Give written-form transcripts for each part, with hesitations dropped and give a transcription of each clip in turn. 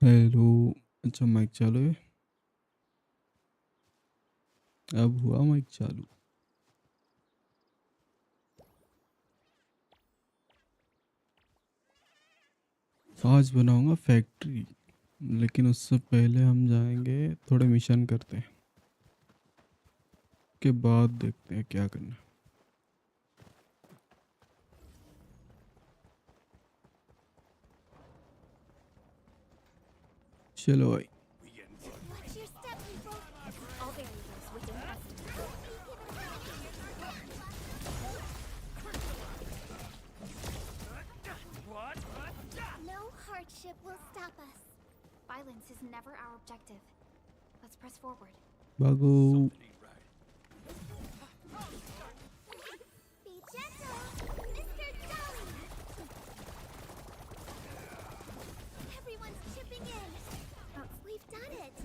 Hello. अच्छा mic चालू है। अब हुआ माइक चालू। आज बनाऊंगा फैक्ट्री, लेकिन उससे पहले हम जाएंगे थोड़े मिशन करते हैं, के बाद देखते हैं क्या करना है। चलो भाई। Watch your step, people. All variables within estimate. No hardship will stop us. Violence is never our objective. Let's press forward. भागो। Be gentle, Mr. Dolly. Everyone's chipping in. We've done it.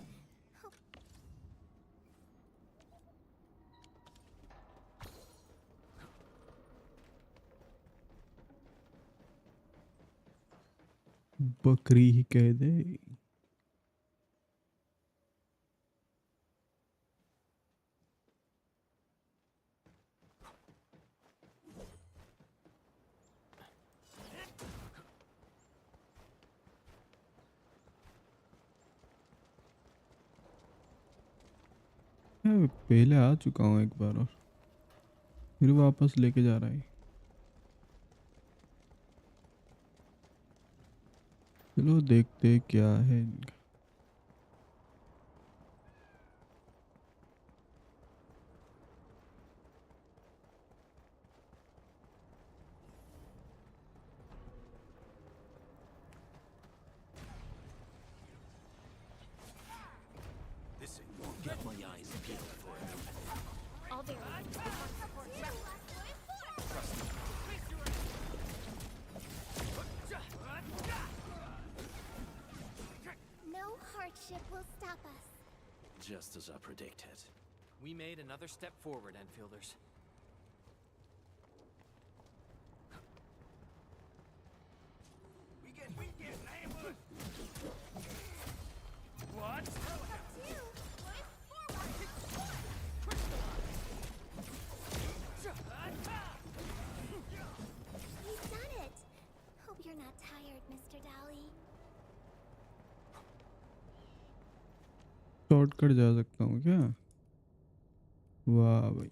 Oh, बकरी ही कह दे। मैं पहले आ चुका हूँ एक बार और फिर वापस लेके जा रहा है। चलो देखते क्या है इनका। Get my eyes peeled for it. all variables within support. No hardship will stop us. Just as I predicted. We made another step forward, Enfielders. We get ambushed. What? We've done it. Hope you're not tired, Mr. Dolly. Shortcut जा सकता हूँ क्या? वाह भाई।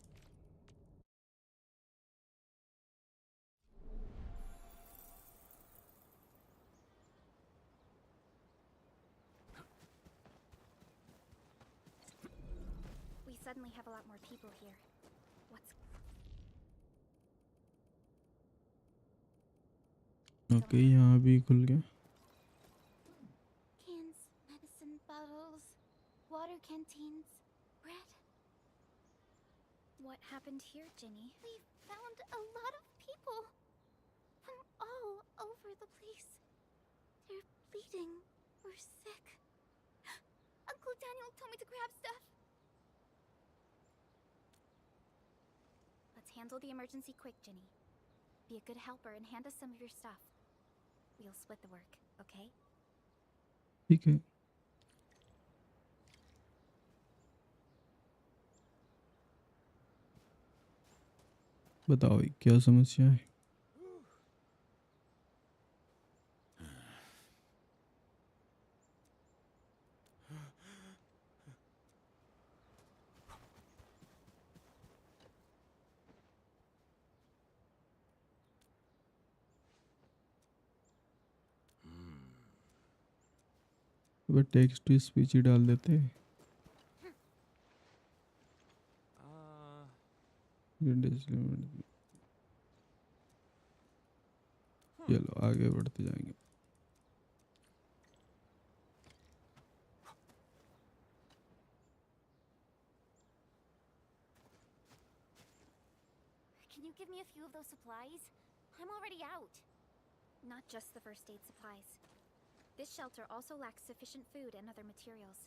We suddenly have a lot more people here. What's okay, यहाँ भी खुल गया। cans, medicine bottles, water canteens, bread? What happened here, Ginny? We found a lot of people from all over the place. They're bleeding or sick. Uncle Daniel told me to grab stuff. Let's handle the emergency quick, Ginny. Be a good helper and hand us some of your stuff. We'll split the work, okay? ठीक है। बताओ भाई क्या समस्या है? वह text to speech ही डाल देते हैं। चलो आगे बढ़ते जाएंगे। Can you give me a few of those supplies? I'm already out. Not just the first aid supplies. This shelter also lacks sufficient food and other materials.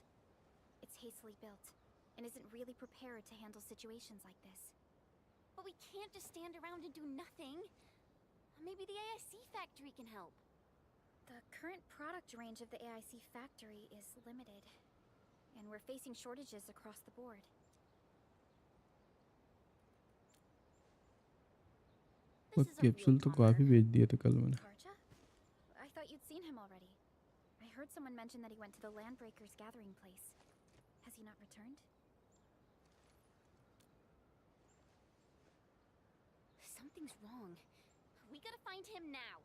It's hastily built and isn't really prepared to handle situations like this. But we can't just stand around and do nothing. Maybe the AIC factory can help. The current product range of the AIC factory is limited, and we're facing shortages across the board. वो capsule तो काफ़ी बेच दिए थे कल मैंने। Karja? I thought you'd seen him already. I heard someone mention that he went to the Landbreakers gathering place. Has he not returned? Something's wrong. We gotta find him now.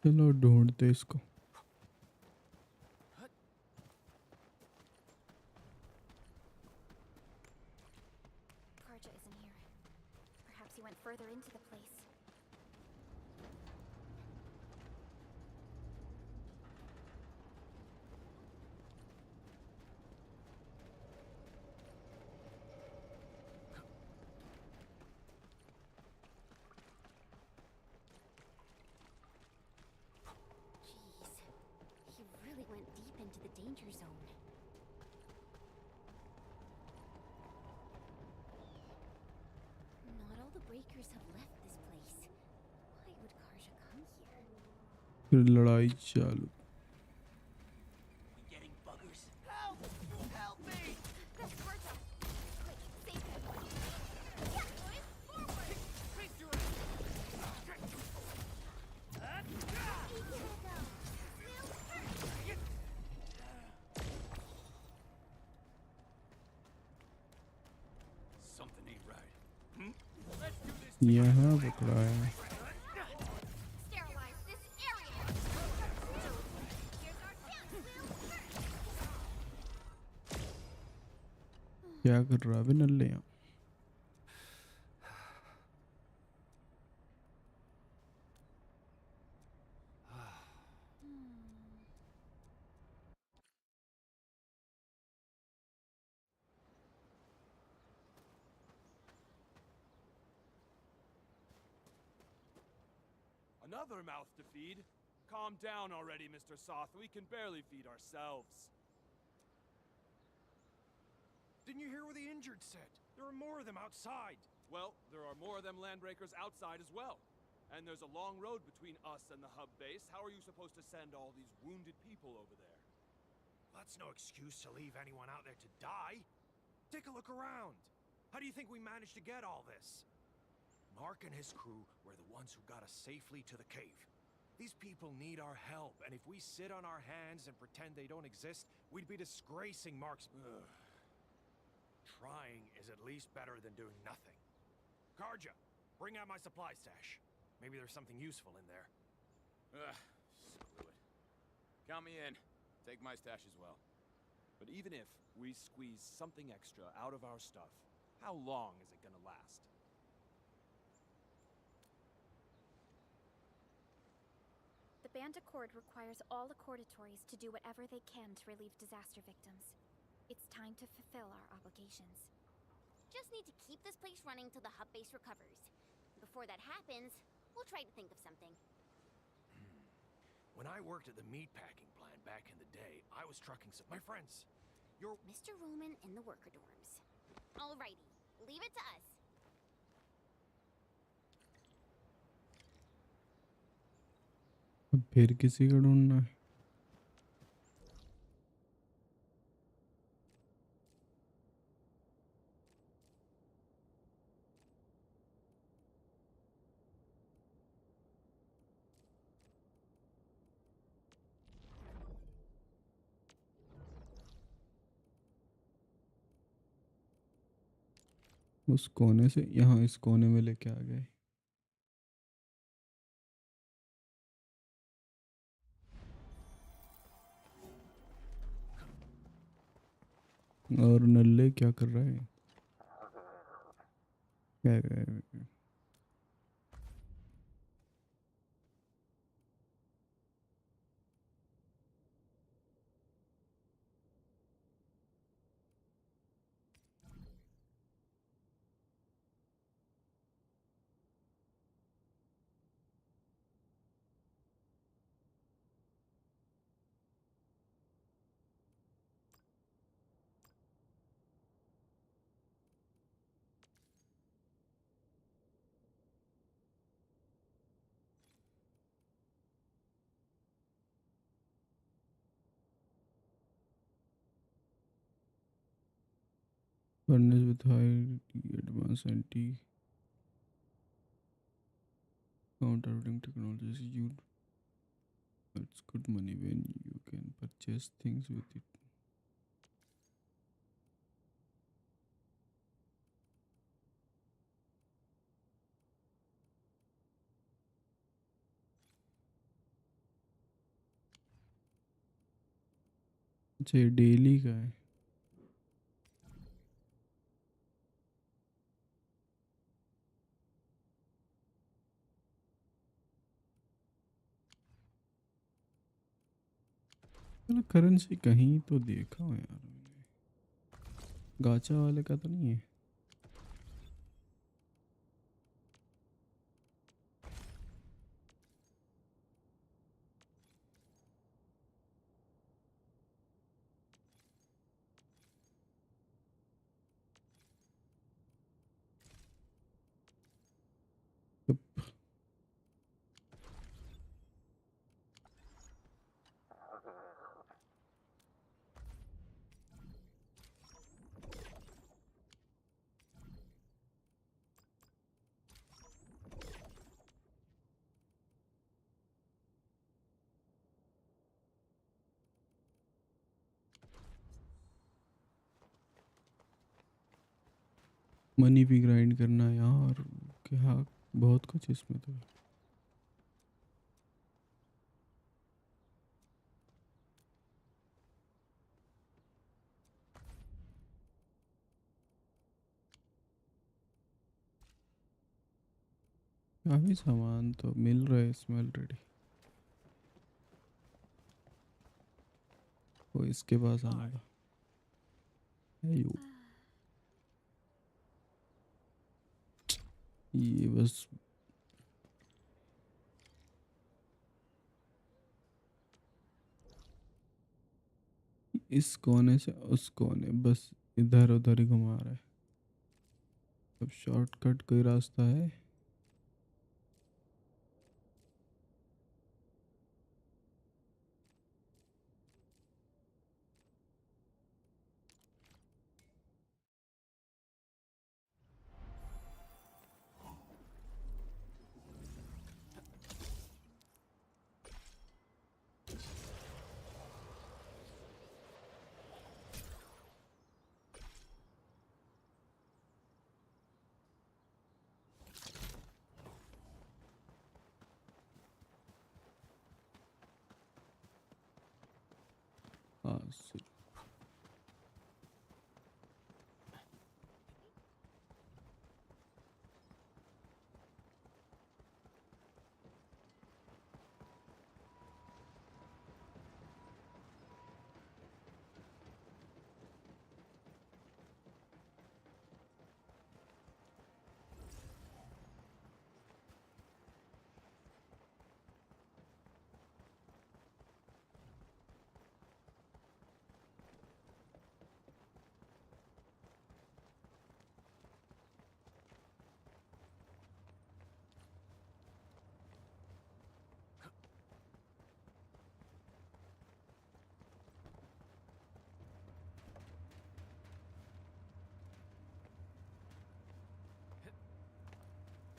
चलो ढूंढते इसको। Karja isn't here. Perhaps he went further into the place. Jeez. He really went deep into the danger zone. Not all the breakers have left this place. Why would Karja come here? फिर लड़ाई चालू। We getting buggers? Help! Help me! That's Karja! Quick, save him! Yeah, boys, forward! Face your Something ain't right. Let's do this. यहाँ पकड़ा है। Sterilize this area! Here's our chance, Will! क्या कर रहा है बे नल्ले यहाँ? Another mouth to feed? Calm down already, Mr. Soth. We can barely feed ourselves. Didn't you hear what the injured said? There are more of them outside. Well, there are more of them landbreakers outside as well. And there's a long road between us and the hub base. How are you supposed to send all these wounded people over there? That's no excuse to leave anyone out there to die. Take a look around. How do you think we managed to get all this? Mark and his crew were the ones who got us safely to the cave. These people need our help, and if we sit on our hands and pretend they don't exist, we'd be disgracing Mark's... Trying is at least better than doing nothing. Karja, bring out my supply stash. Maybe there's something useful in there. Screw it. Count me in. Take my stash as well. But even if we squeeze something extra out of our stuff, how long is it gonna last? The Band Accord requires all Accordatories to do whatever they can to relieve disaster victims. It's time to fulfill our obligations. Just need to keep this place running till the hub base recovers. Before that happens, we'll try to think of something. When I worked at the meatpacking plant back in the day, I was trucking some... My friends, you're... Mr. Roman in the worker dorms. Alrighty, leave it to us. अब फिर किसी को ढूंढना है। उस कोने से यहाँ इस कोने में लेके आ गए। और नल्ले क्या कर रहा है? क्या furnace with high advanced anti counterfeiting technologies. It's good money when you can purchase things with it. अच्छा ये डेली का है। मैंने करेंसी कहीं तो देखा हो यार मैंने। गाचा वाले का तो नहीं है। मनी भी ग्राइंड करना है यार। क्या बहुत कुछ इसमें तो है। काफी सामान तो मिल रहा है इसमें ऑलरेडी। वो इसके पास आना था। है यू। ये बस इस कोने से उस कोने बस इधर उधर ही घुमा रहा है। अब शॉर्टकट कोई रास्ता है? हाँ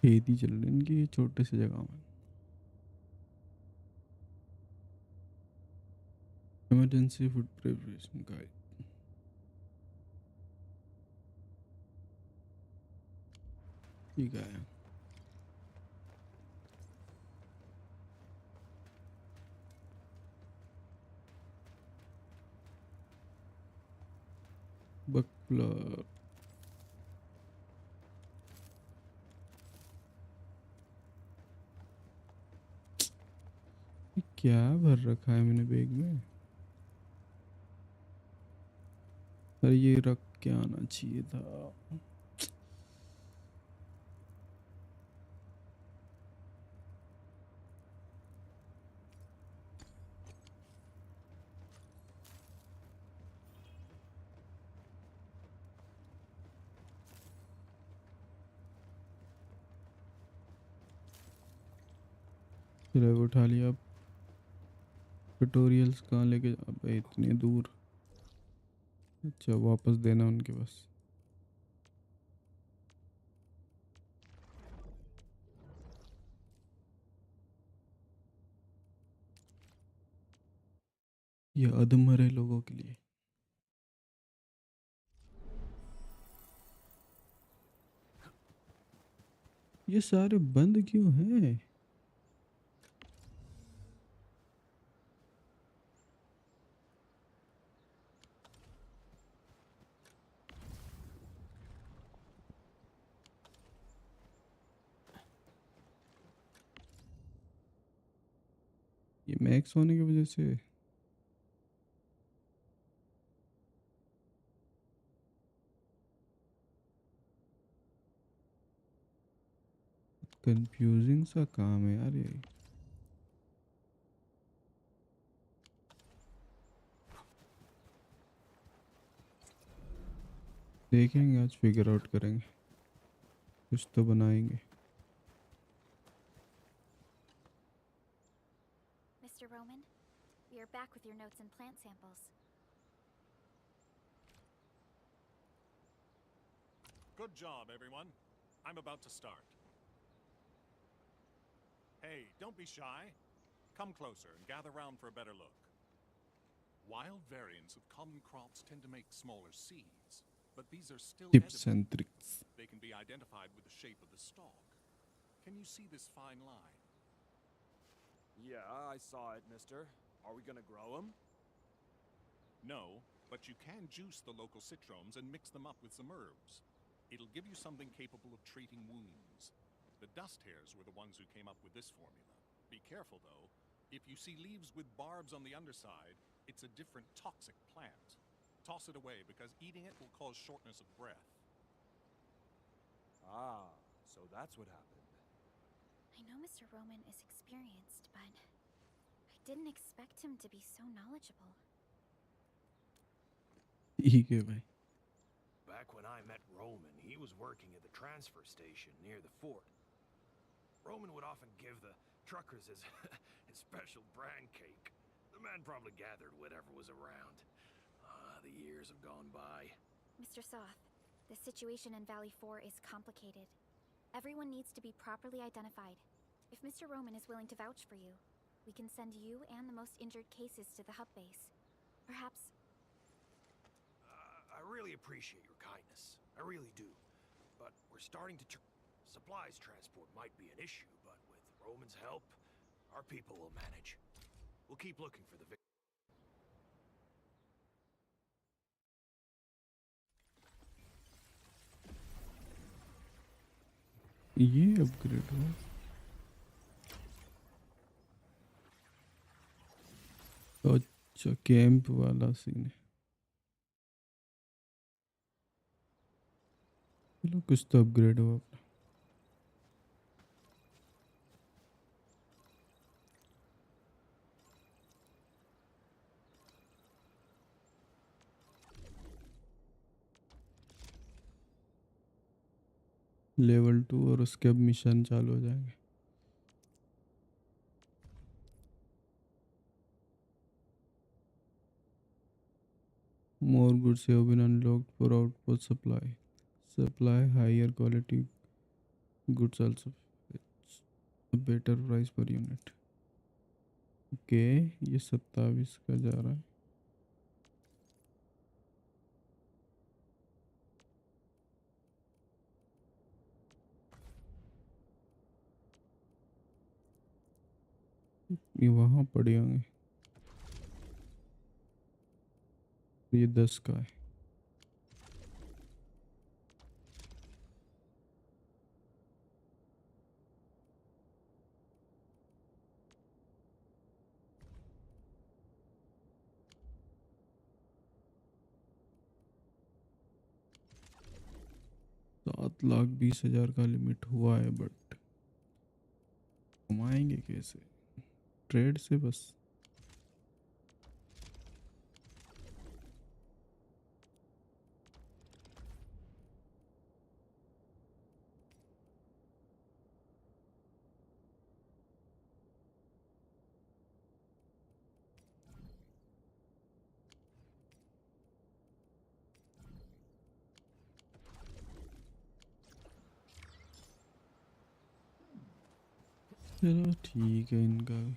खेती चल रही है इनकी छोटे से जगह में। Emergency food preparation guide. ठीक है। बकलर क्या भर रखा है मैंने बैग में? अरे ये रख के आना चाहिए था। फिर अब उठा लिया। अब ट्यूटोरियल्स कहाँ लेके जा? अबे इतने दूर। अच्छा वापस देना उनके पास। ये अधमरे लोगों के लिए। ये सारे बंद क्यों हैं? ये मैक्स होने की वजह से। कंफ्यूजिंग सा काम है यार ये। देखेंगे, आज फिगर आउट करेंगे, कुछ तो बनाएंगे। Mr. Roman, we are back with your notes and plant samples. Good job, everyone. I'm about to start. Hey, don't be shy. Come closer and gather round for a better look. Wild variants of common crops tend to make smaller seeds, but these are still tips edible. And tricks. They can be identified with the shape of the stalk. Can you see this fine line? Yeah, I saw it, mister. Are we gonna grow them? No, but you can juice the local citromes and mix them up with some herbs. It'll give you something capable of treating wounds. The dust hares were the ones who came up with this formula. Be careful, though. If you see leaves with barbs on the underside, it's a different toxic plant. Toss it away, because eating it will cause shortness of breath. Ah, so that's what happened. I know Mr. Roman is experienced, but I didn't expect him to be so knowledgeable. ठीक है भाई। Back when I met Roman, he was working at the transfer station near the fort. Roman would often give the truckers his, his special bran cake. The man probably gathered whatever was around. The years have gone by. Mr. Soth, the situation in Valley 4 is complicated. Everyone needs to be properly identified. If Mr. Roman is willing to vouch for you, we can send you and the most injured cases to the hub base. Perhaps... I really appreciate your kindness. I really do. But we're starting to... Supplies transport might be an issue, but with Roman's help, our people will manage. We'll keep looking for the victim. ये upgrade हुआ। अच्छा, camp वाला scene है। चलो, कुछ तो upgrade हुआ अपना। लेवल 2 और उसके अब मिशन चालू हो जाएंगे। More goods have been unlocked for outpost supply. Supply higher quality goods also fetch a better price per unit. Okay, ये 27 का जा रहा है। ये वहाँ पड़े होंगे। ये 10 का है। $7,20,000 का लिमिट हुआ है, बट कमाएंगे कैसे? ट्रेड से बस। चलो ठीक है, इनका भी।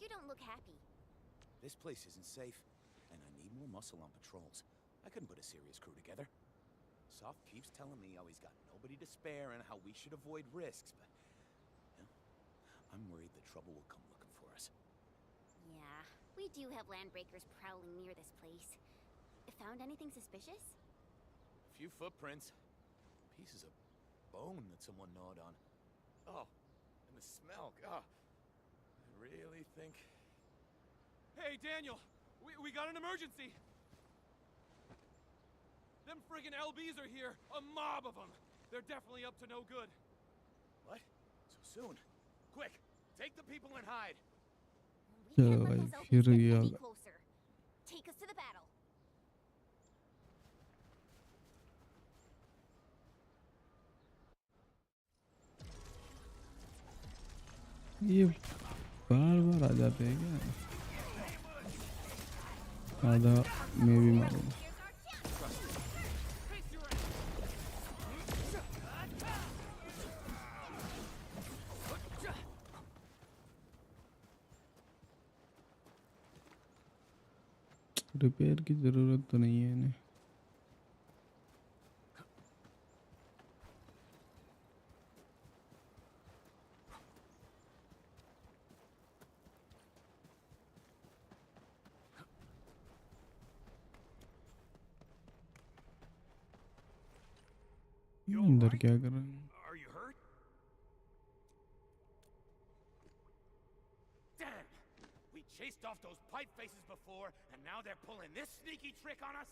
You don't look happy. This place isn't safe, and I need more muscle on patrols. I couldn't put a serious crew together. Soft keeps telling me how he's got nobody to spare and how we should avoid risks, but you know, I'm worried the trouble will come looking for us. Yeah, we do have landbreakers prowling near this place. Found anything suspicious? A few footprints, pieces of bone that someone gnawed on. Oh, and the smell, God. I really think... Hey, Daniel! We got an emergency! Them friggin' LBs are here! A mob of them! They're definitely up to no good. What? So soon? Quick! Take the people and hide! We चलो can't let भाई those फिर LBs ये get आ any गया। closer. Take us to the battle. ये बार बार आ जाते हैं क्या? आधा मैं भी मारूंगा। रिपेयर की ज़रूरत तो नहीं है इन्हें। ये अंदर क्या कर रहे हैं? Are you hurt? Damn! We chased off those pipe faces before, and now they're pulling this sneaky trick on us?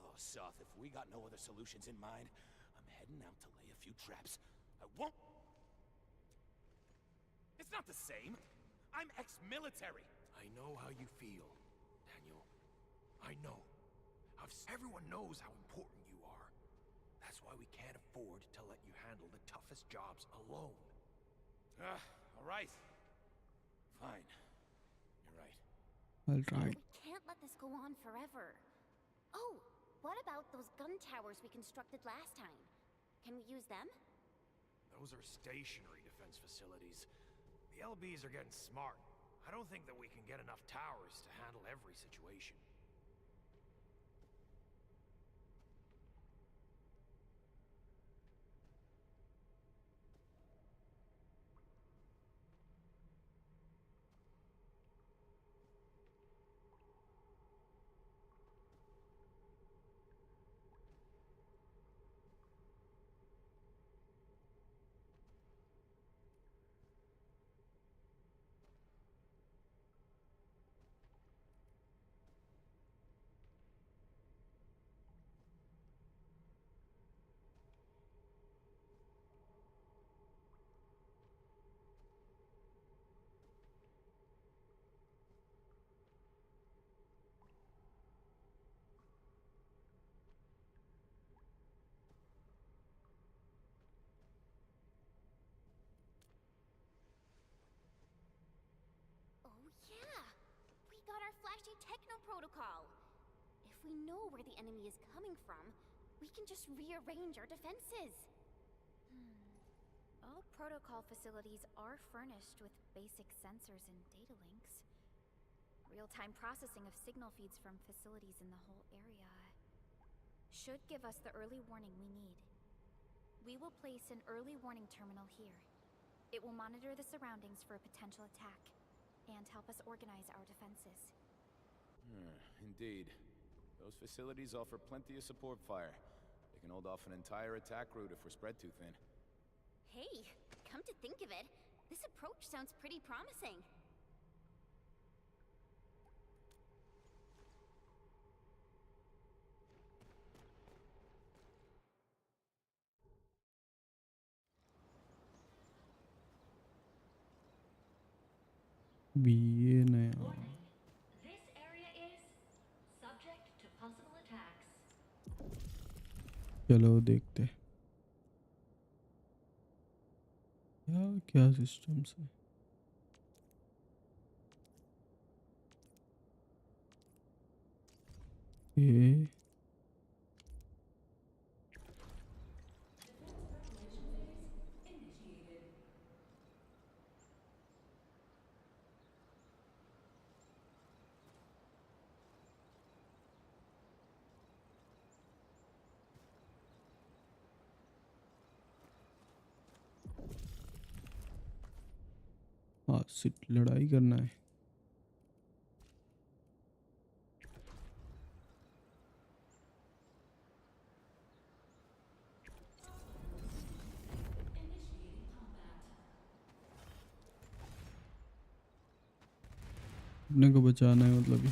Oh, Soth, if we got no other solutions in mind, I'm heading out to lay a few traps. I won't... It's not the same. I'm ex-military. I know how you feel, Daniel. I know. Everyone knows how important you are. That's why we can't afford to let you handle the toughest jobs alone. All right. Fine. You're right. I'll try. We can't let this go on forever. Oh, what about those gun towers we constructed last time? Can we use them? Those are stationary defense facilities. The LBs are getting smart. I don't think that we can get enough towers to handle every situation. Oh yeah! We got our flashy techno protocol! If we know where the enemy is coming from, we can just rearrange our defenses. All protocol facilities are furnished with basic sensors and data links. Real-time processing of signal feeds from facilities in the whole area should give us the early warning we need. We will place an early warning terminal here. It will monitor the surroundings for a potential attack and help us organize our defenses. Indeed. Those facilities offer plenty of support fire. They can hold off an entire attack route if we're spread too thin. Hey, come to think of it, this approach sounds pretty promising. ये नया। Warning. This area is subject to possible attacks. चलो देखते हैं। क्या systems है? ये seat लड़ाई करना है। अपने को बचाना है मतलब ये।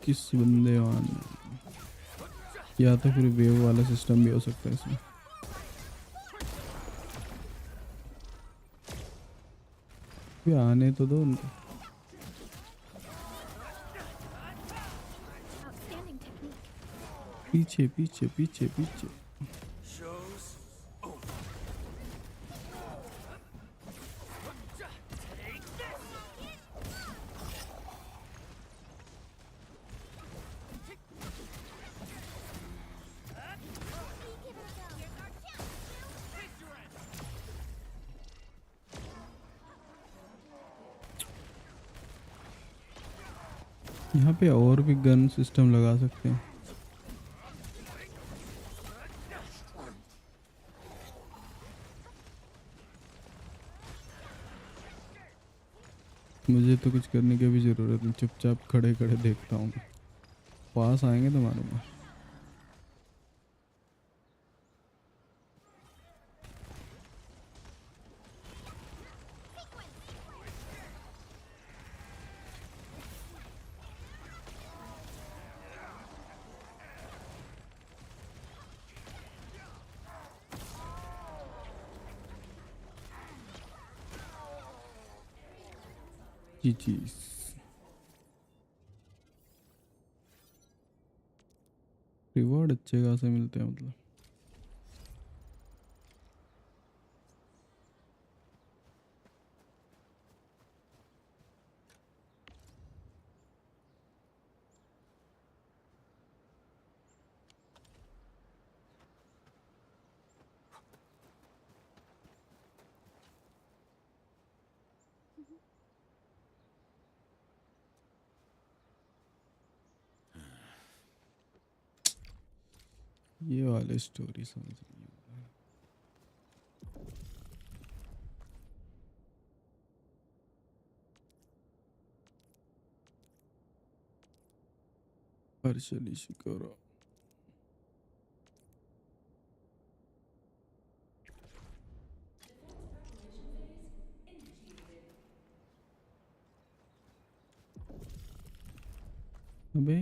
किस बंदे या तो फिर वेव वाला सिस्टम भी हो सकता है इसमें। भी आने तो दो उनको। Outstanding technique. पीछे पीछे पीछे पीछे। Shows over. Take this! यहाँ पे और भी गन सिस्टम लगा सकते हैं। मुझे तो कुछ करने की भी ज़रूरत नहीं, चुपचाप खड़े खड़े देखता हूँ। पास आएंगे तो मारूंगा। जी रिवॉर्ड अच्छे खासे मिलते हैं मतलब। ये वाली स्टोरी समझ नहीं आ रहा। partially शिकारा। अबे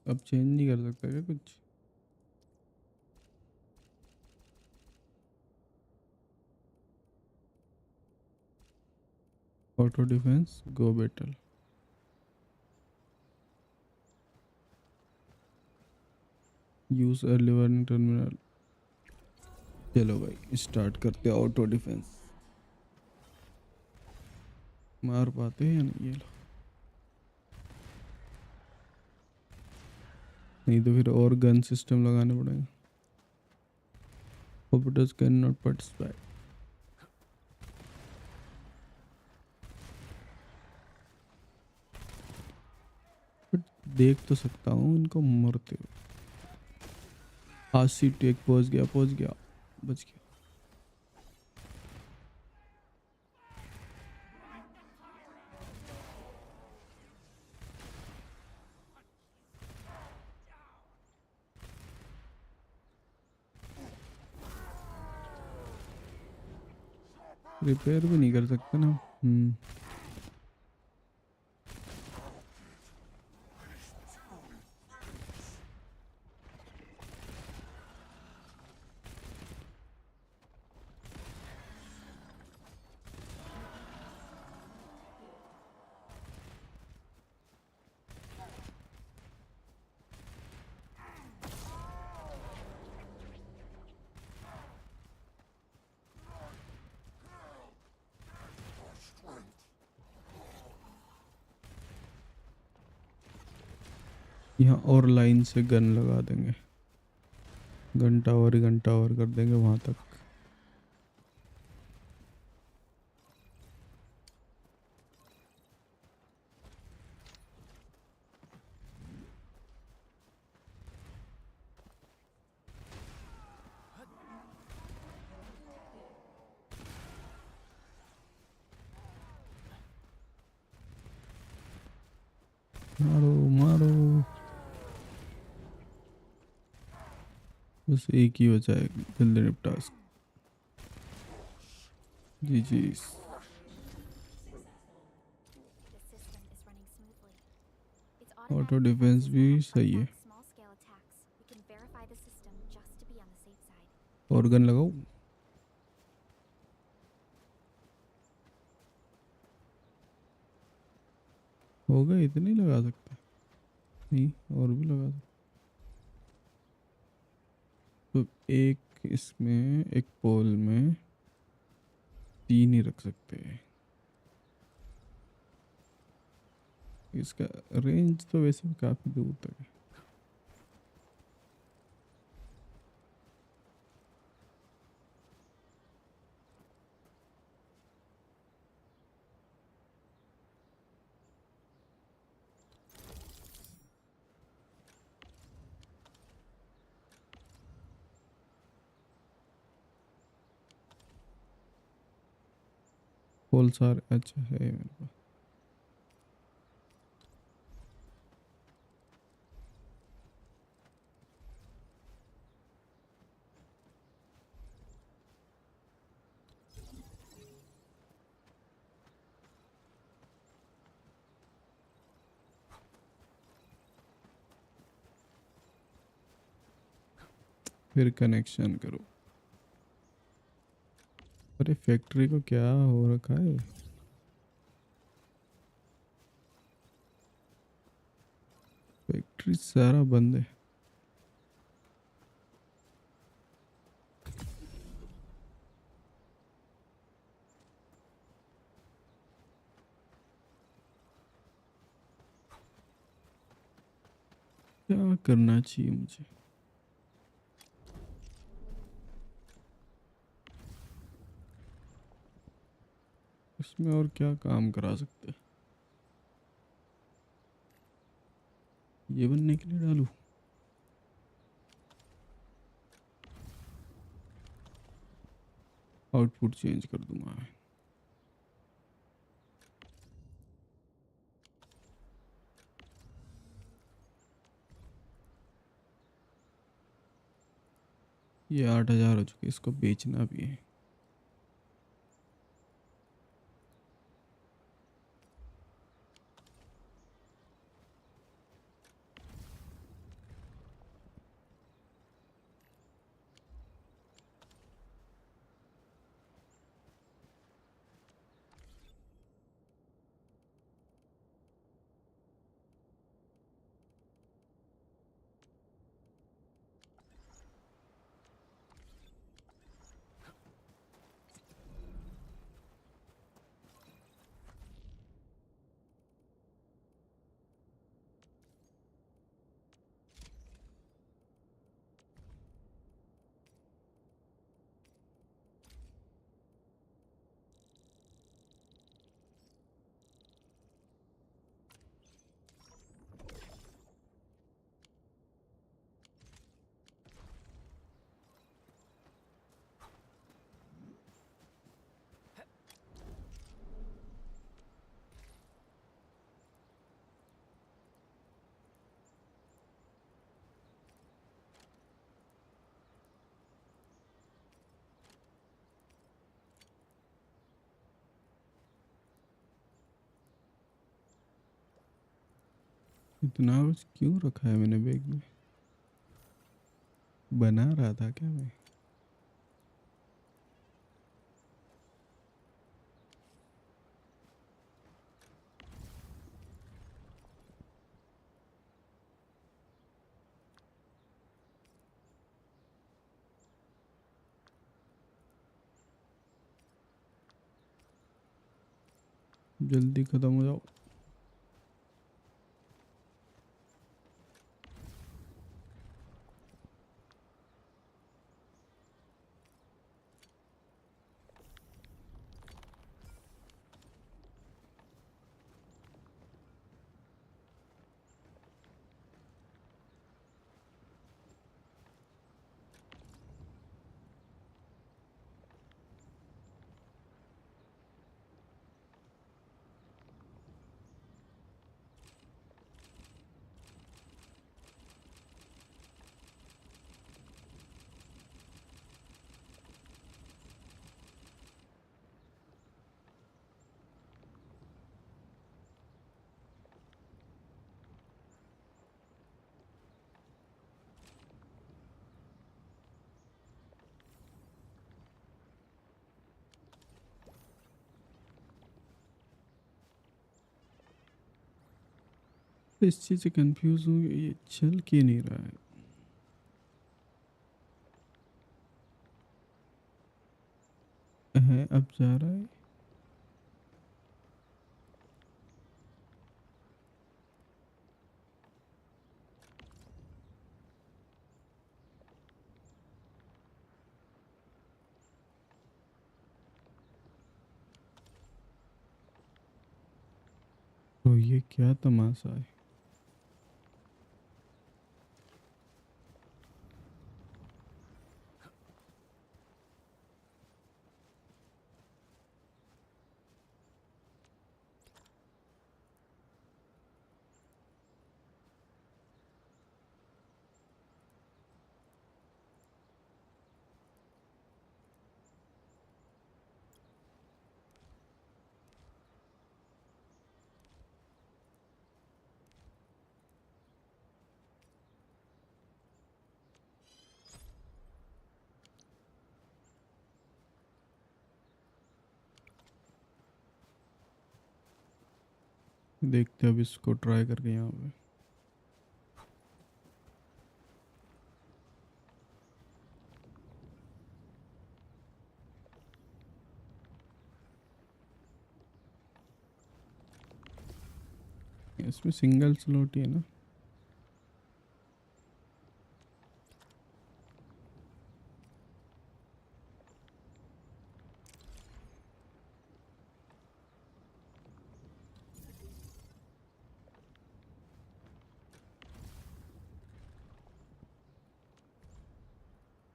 अब चेंज नहीं कर सकता क्या कुछ? Auto defence go battle. Use early warning terminal. चलो भाई स्टार्ट करते हैं ऑटो डिफेंस। मार पाते हैं या नहीं ये लोग? नहीं तो फिर और गन सिस्टम लगाने पड़ेंगे। Operators can not participate. But देख तो सकता हूँ इनको मरते हुए। आशी टेक पहुंच गया बच गया। रिपेयर भी नहीं कर सकते ना। यहाँ और लाइन से गन लगा देंगे। घंटा और कर देंगे वहाँ तक। मारो मारो, बस एक ही बचा है, जल्दी निपटा इसको। जी जी। The system is running smoothly. It's auto automatic defence defenses भी will help सही fight है। back small-scale attacks. We can verify the system just to be on the safe side. और गन लगाओ। हो गए, इतने ही लगा सकते? नहीं, और भी लगा सकते। तो एक इसमें, एक पोल में 3 ही रख सकते हैं। इसका रेंज तो वैसे भी काफ़ी दूर तक है। पोलसार अच्छा है मेरे पास। फिर कनेक्शन करो। अरे फैक्ट्री को क्या हो रखा है? फैक्ट्री सारा बंद है। क्या करना चाहिए मुझे? इसमें और क्या काम करा सकते हैं? ये बनने के लिए डालूं? आउटपुट चेंज कर दूंगा। ये 8,000 हो चुके, इसको बेचना भी है। इतना कुछ क्यों रखा है मैंने बैग में? बना रहा था क्या मैं? जल्दी खत्म हो जाओ। इस चीज़ से कंफ्यूज हूँ, ये चल क्यों नहीं रहा है अब जा रहा है। तो ये क्या तमाशा है। देखते अब इसको ट्राई करके यहाँ पे। इसमें सिंगल स्लॉट ही है ना।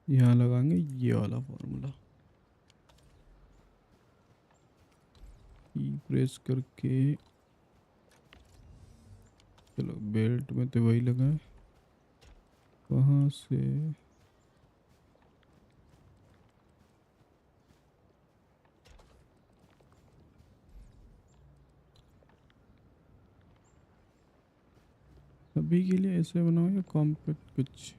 यहाँ लगाएंगे ये वाला फॉर्मूला, ई प्रेस करके। चलो बेल्ट में तो वही लगा है, वहाँ से अभी के लिए ऐसे बनाओ या कॉम्पैक्ट कुछ,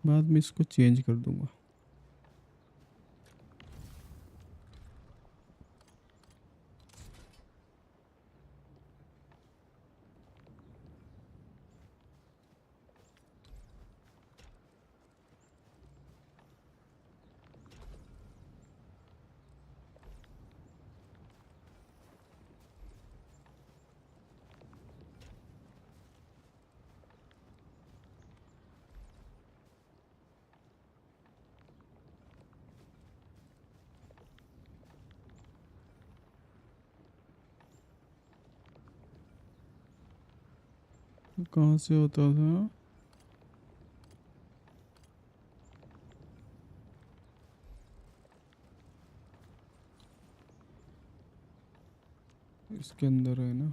बाद में इसको चेंज कर दूंगा। कहाँ से होता था। इसके अंदर है ना।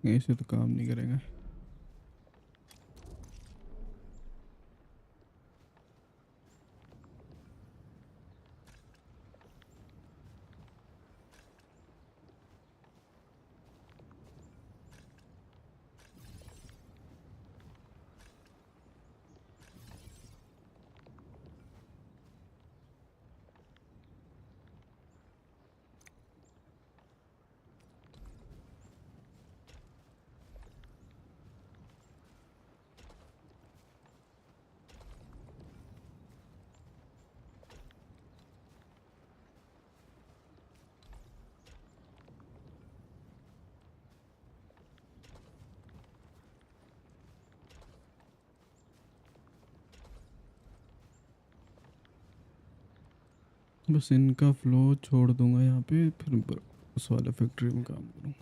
ऐसे तो काम नहीं करेगा। बस इनका फ्लो छोड़ दूंगा यहाँ पे, फिर उस वाले फैक्ट्री में काम करूँ।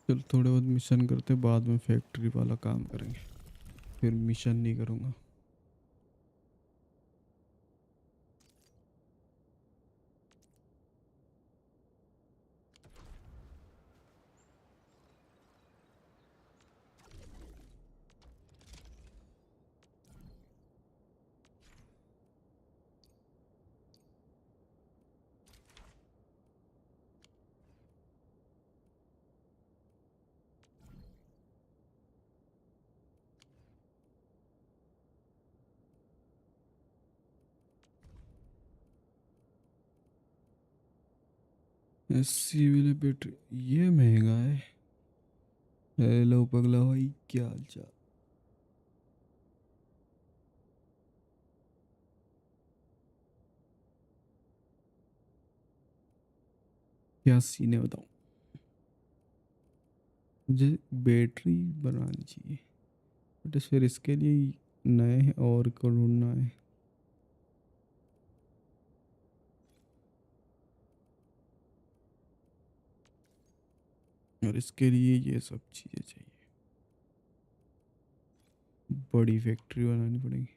चल थोड़े बहुत मिशन करते, बाद में फैक्ट्री वाला काम करेंगे, फिर मिशन नहीं करूँगा। एससी वाले बैटरी ये महंगा है। हेलो पगला भाई, क्या हाल चाल? क्या सीन है बताओ। मुझे बैटरी बनानी चाहिए, बट फिर इसके लिए नए और को ढूंढना है। और इसके लिए ये सब चीज़ें चाहिए, बड़ी फैक्ट्री बनानी पड़ेगी।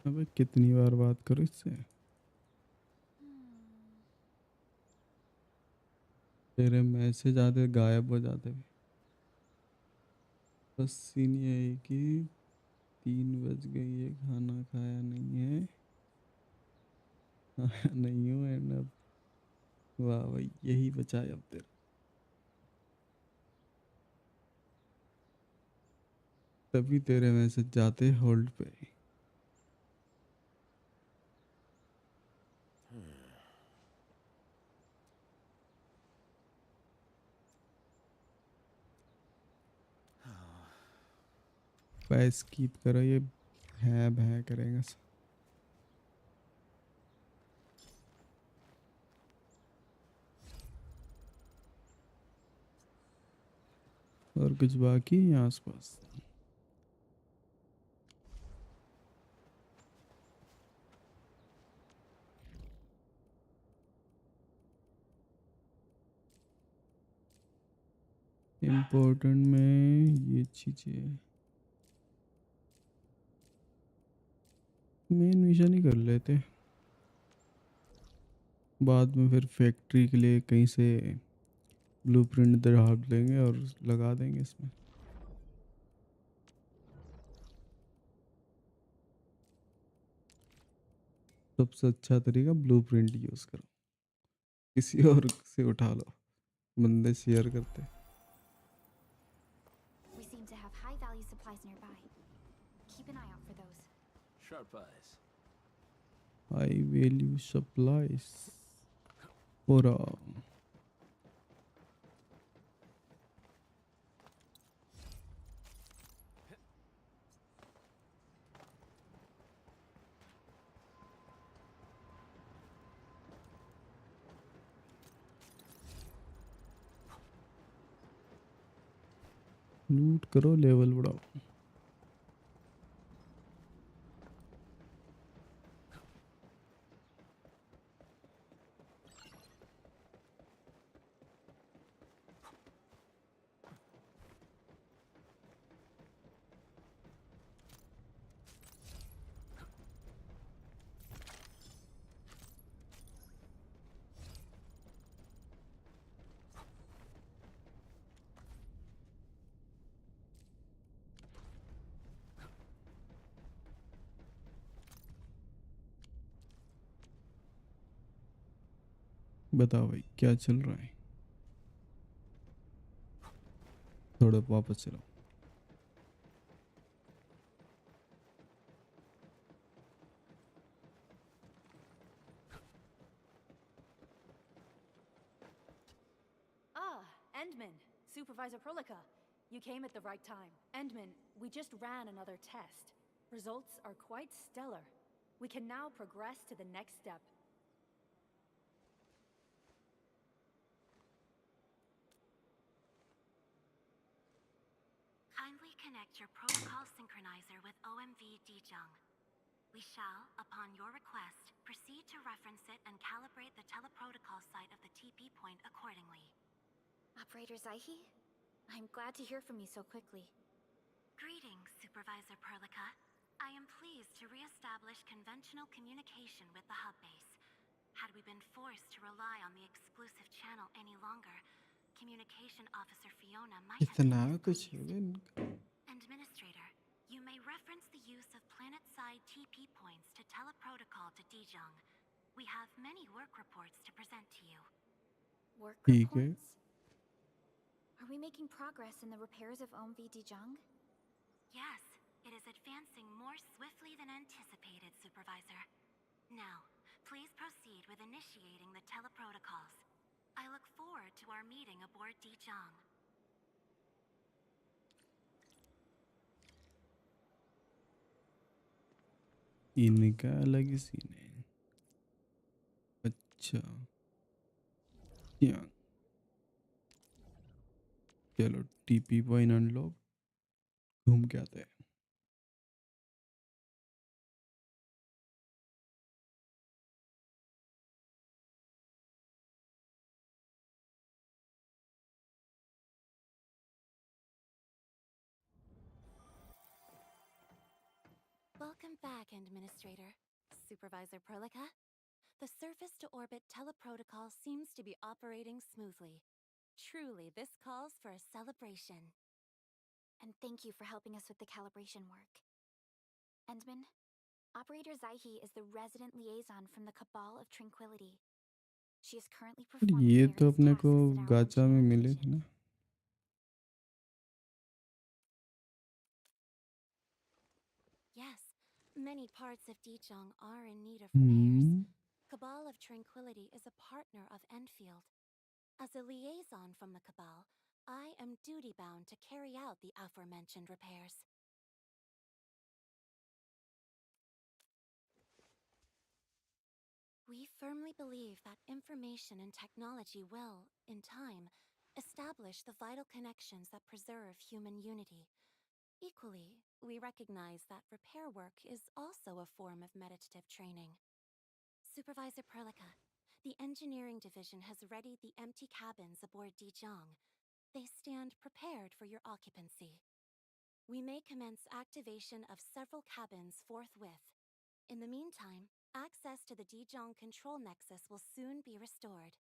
अबे कितनी बार बात करूँ इससे? तेरे मैसेज आते गायब हो जाते। बस सीन ये है कि 3 बज गई है, खाना खाया नहीं है। खाया नहीं हूँ एंड अब वाह भाई, यही बचा है अब तेरा। तभी तेरे मैसेज जाते होल्ड पे। पैस कीप करो, ये है भै करेगा। और कुछ बाकी है यहाँ आसपास? इम्पोर्टेंट में ये चीज़ें मेन मिशन ही कर लेते। बाद में फिर फैक्ट्री के लिए कहीं से ब्लूप्रिंट ढाल लेंगे और लगा देंगे इसमें। सबसे अच्छा तरीका ब्लूप्रिंट यूज़ करो, किसी और से उठा लो, बंदे शेयर करते। We seem to have high value supplies nearby. Keep an eye out for those. Sharp eyes. High value supplies और लूट करो, लेवल बढ़ाओ। बताओ भाई क्या चल रहा है? थोड़ा वापस चलो। Ah, Endman, Supervisor Prolica. You came at the right time. Endman, we just ran another test. Results are quite stellar. We can now progress to the next step. Kindly connect your protocol synchronizer with OMV Dijong. We shall, upon your request, proceed to reference it and calibrate the teleprotocol site of the TP point accordingly. Operator Zaihi? I'm glad to hear from you so quickly. Greetings, Supervisor Perlica. I am pleased to re-establish conventional communication with the hub base. Had we been forced to rely on the exclusive channel any longer, Communication Officer Fiona might have been इतना कुछ हो displeased. गया इनका। Administrator, you may reference the use of planet-side TP points to teleprotocol to Dijong. We have many work reports to present to you. Work ठीक है। reports? Are we making progress in the repairs of OMV Dijong? Yes, it is advancing more swiftly than anticipated, Supervisor. Now, please proceed with initiating the teleprotocols. I look forward to our meeting aboard Dijong. इनका अलग ही scene है। अच्छा या चलो TP point unlock, घूम के आते हैं। Welcome back, Administrator. Supervisor Perlica. The surface-to-orbit teleprotocol seems to be operating smoothly. Truly, this calls for a celebration. And thank you for helping us with the calibration work. Endman, Operator Zaihi is the resident liaison from the Cabal of Tranquility. She is currently performing ये तो various अपने tasks को at our गाचा में engineering मिले थे division. ना। Yes, many parts of Dijong are in need of repairs. Cabal of Tranquility is a partner of Endfield. As a liaison from the Cabal, I am duty-bound to carry out the aforementioned repairs. We firmly believe that information and technology will, in time, establish the vital connections that preserve human unity. Equally, we recognize that repair work is also a form of meditative training. Supervisor Perlica, the engineering division has readied the empty cabins aboard Dijong. They stand prepared for your occupancy. We may commence activation of several cabins forthwith. In the meantime, Access to the Dijon control nexus will soon be restored.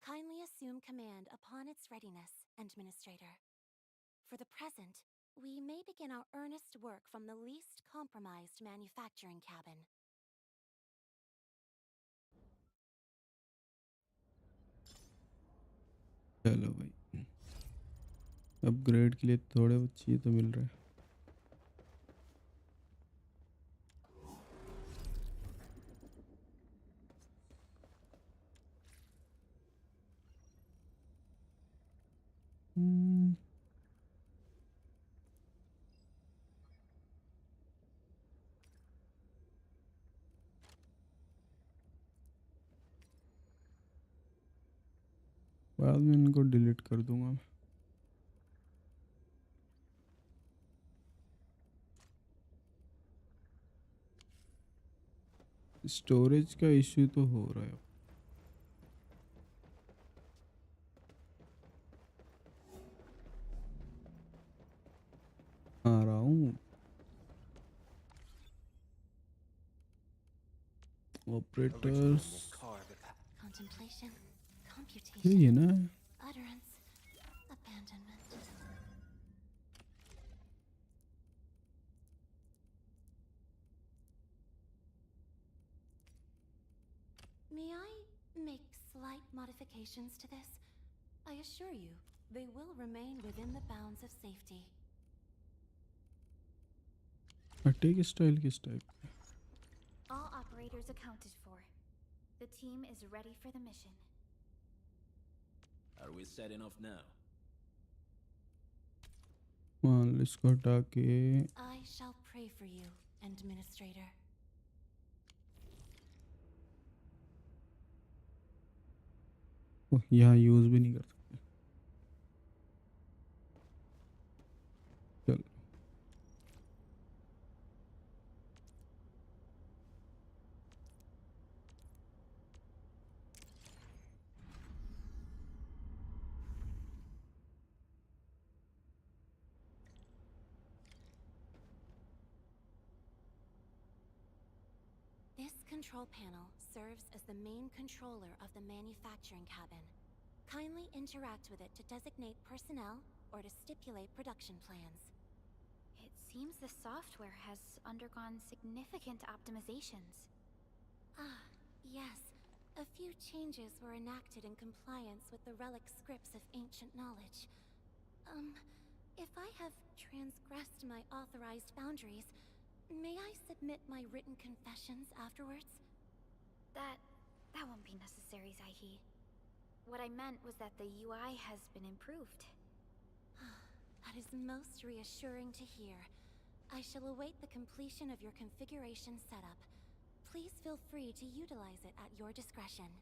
Kindly assume command upon its readiness, Administrator. For the present, we may begin our earnest work from the least compromised manufacturing cabin. चलो भाई, upgrade के लिए थोड़े चाहिए तो मिल रहे हैं. बाद में इनको डिलीट कर दूंगा मैं. स्टोरेज का इश्यू तो हो रहा है. आ रहा हूँ. ऑपरेटर्स Contemplation, यही है computation, ना. utterance, abandonment. May I make slight modifications to this? I assure you, they will remain within the bounds of safety. Attack style किस type? All operators accounted for. The team is ready for the mission. Are we setting off now? मान लो इसको हटा के. I shall pray for you, Administrator. यहाँ use भी नहीं कर सकते. चल. This control panel serves as the main controller of the manufacturing cabin. Kindly interact with it to designate personnel or to stipulate production plans. It seems the software has undergone significant optimizations. Ah, yes. A few changes were enacted in compliance with the relic scripts of ancient knowledge. If I have transgressed my authorized boundaries, may I submit my written confessions afterwards? That won't be necessary, Zaihi. What I meant was that the UI has been improved. That is most reassuring to hear. I shall await the completion of your configuration setup. Please feel free to utilize it at your discretion.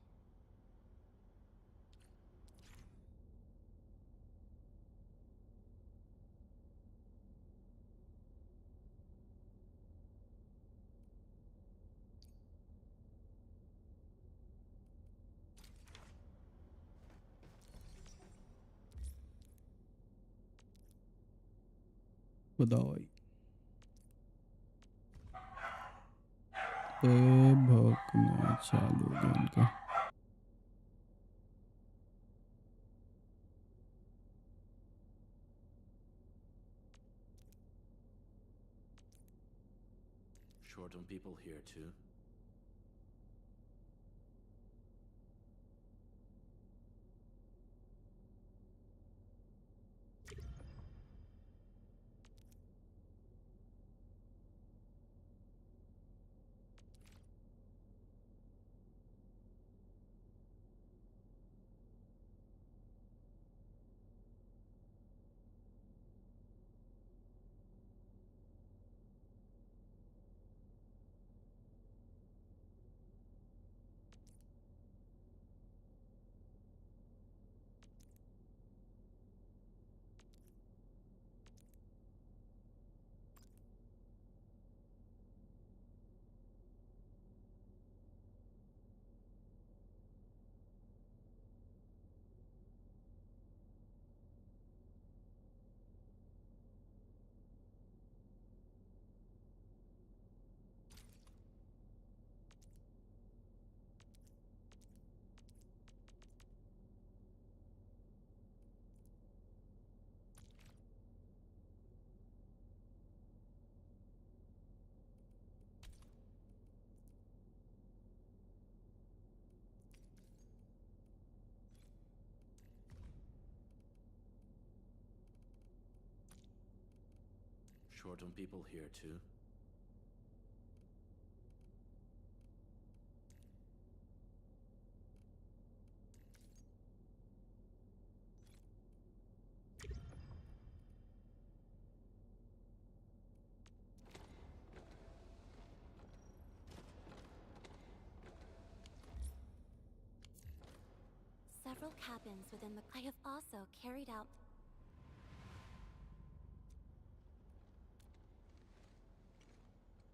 बताओ भाई. भौंकना चालू हो गया इनका. Short on people here too? short on people here too? Several cabins within the... I have also carried out...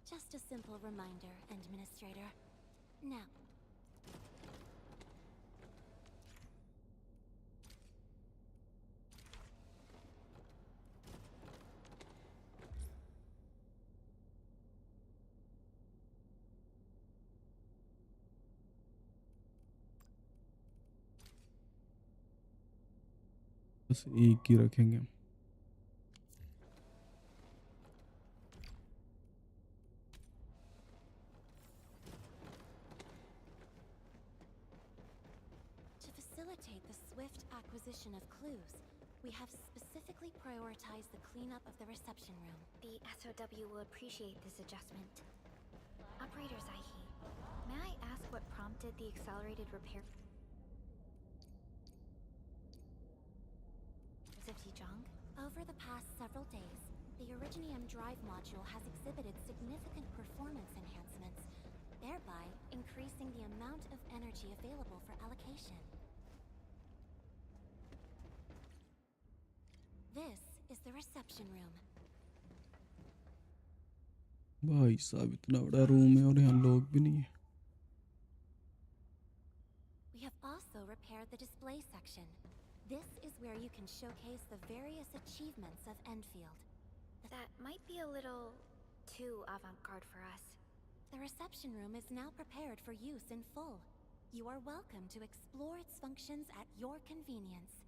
Just a simple reminder, Administrator. Now... बस एक ही रखेंगे. To facilitate the swift acquisition of clues, we have specifically prioritized the cleanup of the reception room. The SOW will appreciate this adjustment. Operator Zaihi, may I ask what prompted the accelerated repair of Dijong? Over the past several days, the Originium drive module has exhibited significant performance enhancements, thereby increasing the amount of energy available for allocation. This is the reception room. भाई साहब इतना बड़ा room है और यहाँ लोग भी नहीं है. We have also repaired the display section. This is where you can showcase the various achievements of Endfield. That might be a little too avant-garde for us. The reception room is now prepared for use in full. You are welcome to explore its functions at your convenience.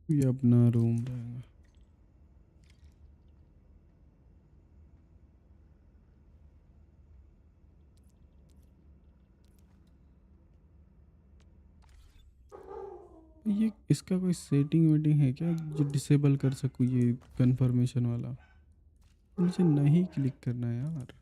ये अपना room रहेगा. ये इसका कोई setting waiting है क्या जो disable कर सकूँ ये कंफर्मेशन वाला? मुझे नहीं क्लिक करना यार.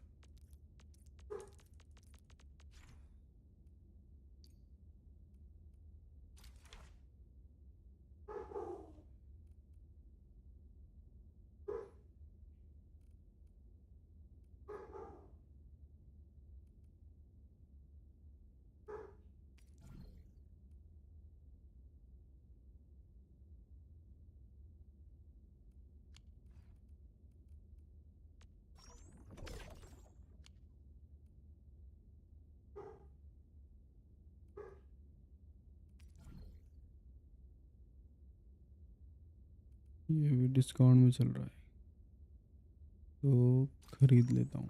ये भी डिस्काउंट में चल रहा है तो खरीद लेता हूँ.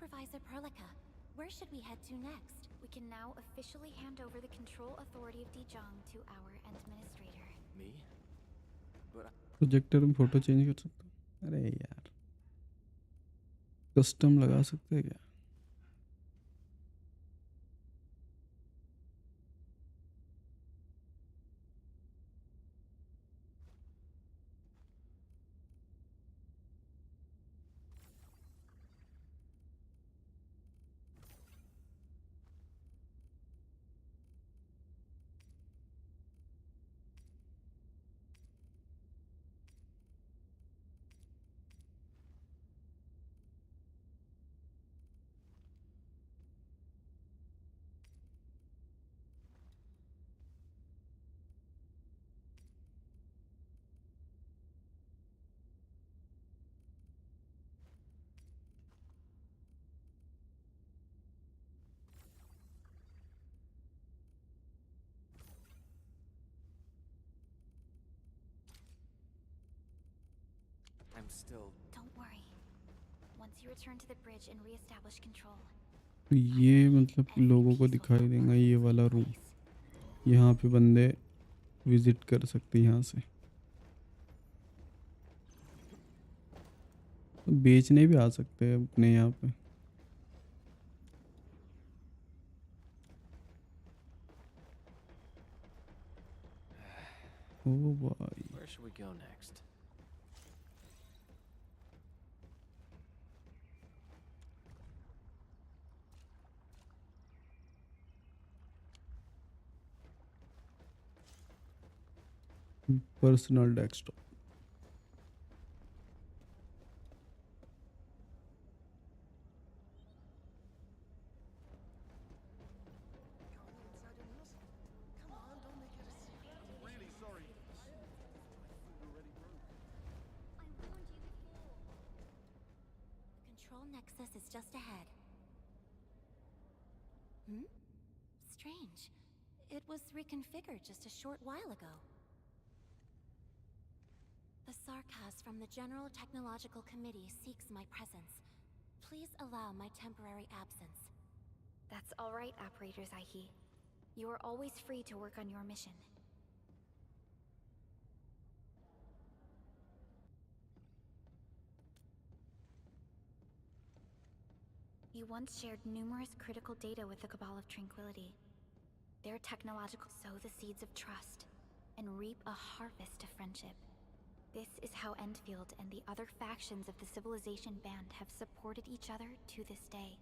Supervisor Perlica, where should we head to next? We can now officially hand over the control authority of Dijong to our administrator. Me? But projector में फोटो चेंज कर सकता हूँ. अरे यार कस्टम लगा सकते हैं क्या? I'm still... Don't worry. Once you return to the bridge and re-establish control, ये मतलब लोगों को दिखाई देगा ये वाला रूम, यहाँ पे बंदे विजिट कर सकते हैं यहाँ से, बेचने भी आ सकते हैं अपने यहाँ पे। ओ भाई, Where should we go next? Personal desktop. The control nexus is just ahead. Strange. It was reconfigured just a short while ago. The Sarkaz from the General Technological Committee seeks my presence. Please allow my temporary absence. that's all right, Operator Zaihi. You are always free to work on your mission. You once shared numerous critical data with the Cabal of Tranquility. Their technological sow the seeds of trust and reap a harvest of friendship. This is how Endfield and the other factions of the Civilization Band have supported each other to this day.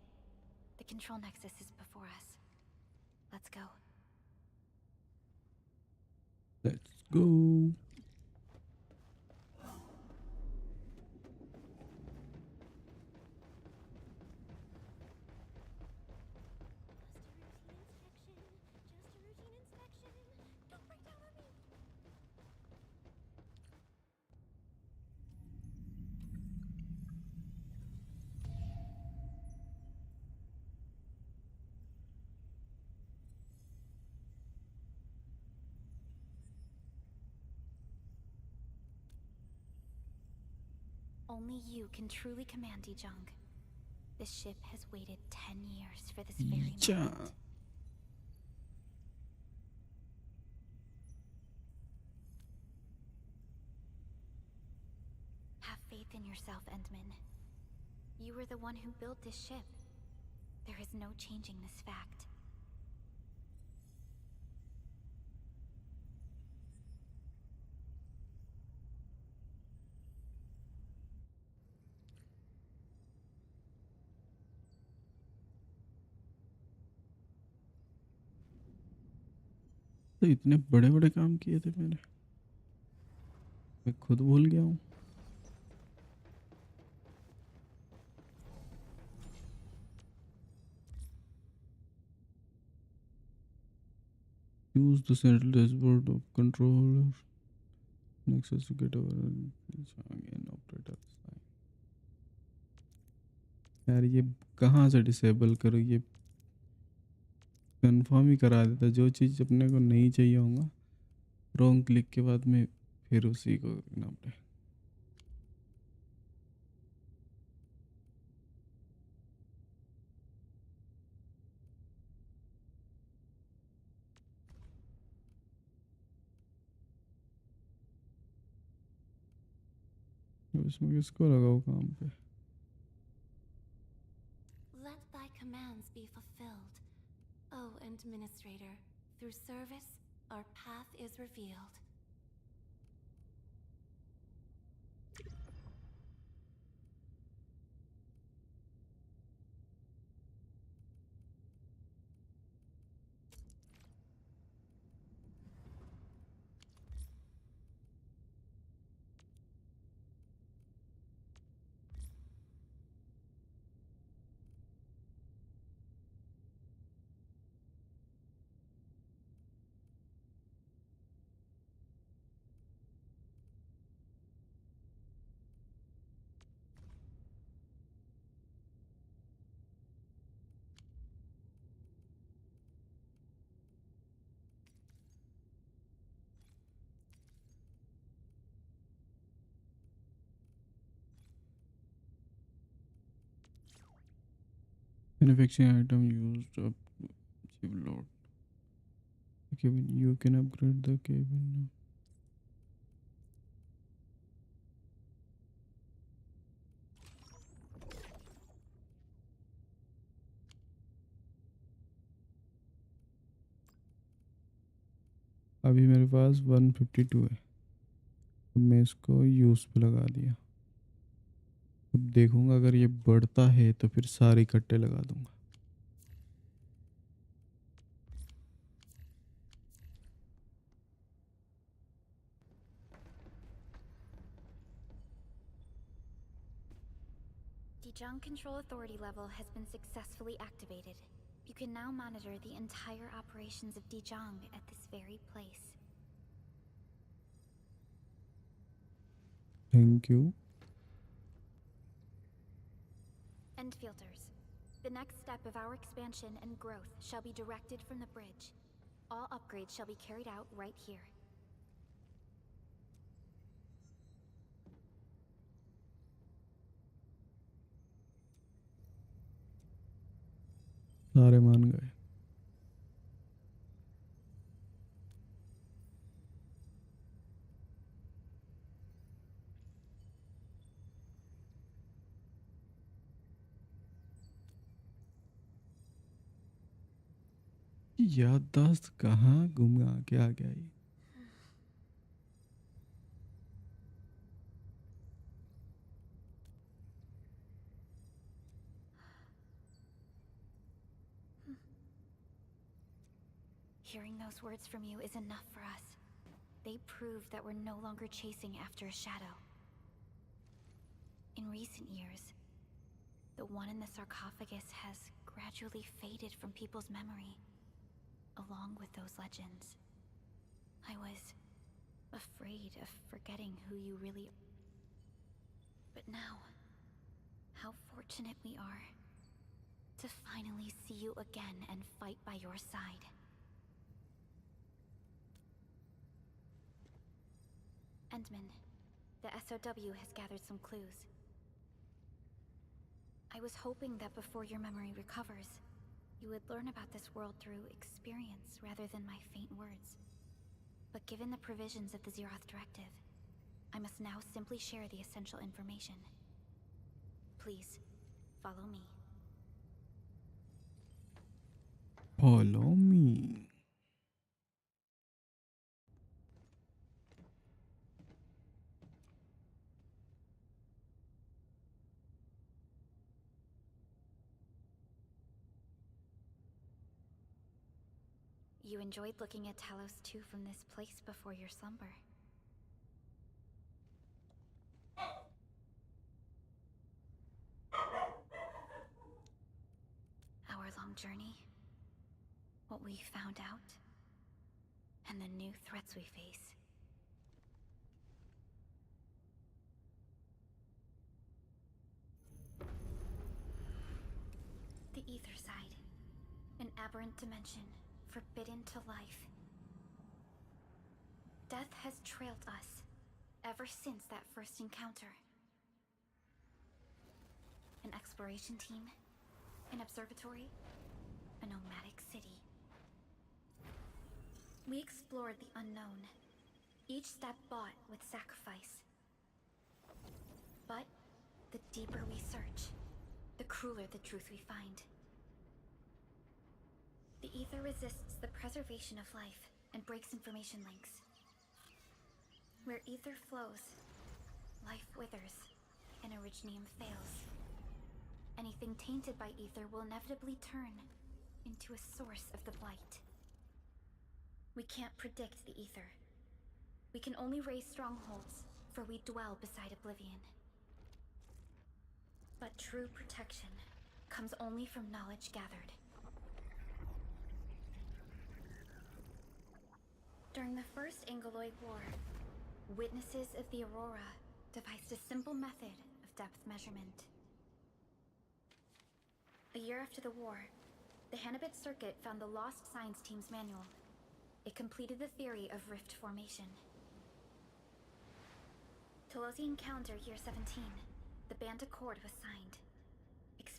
The control nexus is before us. Let's go. Let's go. Only you can truly command Ijong. This ship has waited 10 years for this very moment. Have faith in yourself, Endman. You were the one who built this ship. There is no changing this fact. तो इतने बड़े बड़े काम किए थे मैंने, मैं खुद भूल गया हूँ। Use the central dashboard of controller nexus to get over again operator sign. यार ये कहाँ से डिसेबल करो, ये कंफर्म ही करा देता। जो चीज़ अपने को नहीं चाहिए होगा रॉन्ग क्लिक के बाद में फिर उसी को करना पड़े। इसमें किसको लगाओ काम पे? Let thy commands be fulfilled. O Administrator, through service, our path is revealed. Manufacturing item used up achieve lot. Cabin. You can upgrade the cabin now. अभी मेरे पास 152 है। अब मैं इसको यूज़ पे लगा दिया। अब देखूंगा अगर ये बढ़ता है तो फिर सारे इकट्ठे लगा दूंगा। Dejong Control Authority level has been successfully activated. You can now monitor the entire operations of Dejong at this very place. Thank you. Endfielders. The next step of our expansion and growth shall be directed from the bridge. All upgrades shall be carried out right here. सारे मान गए। याददाश्त कहाँ गुम के आ गया ये? Hearing those words from you is enough for us. They prove that we're no longer chasing after a shadow. In recent years, the one in the sarcophagus has gradually faded from people's memory, along with those legends. I was afraid of forgetting who you really are. But now, how fortunate we are to finally see you again and fight by your side. Endman, the SOW has gathered some clues. I was hoping that before your memory recovers, you would learn about this world through experience rather than my faint words. But given the provisions of the Zeroth Directive, I must now simply share the essential information. Please, follow me. Follow me. You enjoyed looking at Talos 2 from this place before your slumber. Our long journey, what we found out, and the new threats we face. The Ether Side, an aberrant dimension, forbidden to life. Death has trailed us ever since that first encounter. An exploration team, an observatory, a nomadic city. We explored the unknown, each step bought with sacrifice. But the deeper we search, the crueler the truth we find. The Ether resists the preservation of life and breaks information links. Where Ether flows, life withers, and Originium fails. Anything tainted by Ether will inevitably turn into a source of the Blight. We can't predict the Ether. We can only raise strongholds, for we dwell beside Oblivion. But true protection comes only from knowledge gathered. During the First Angoloid War, witnesses of the Aurora devised a simple method of depth measurement. A year after the war, the Hannibit Circuit found the Lost Science Team's manual. It completed the theory of rift formation. Telosian calendar year 17, the Band Accord was signed.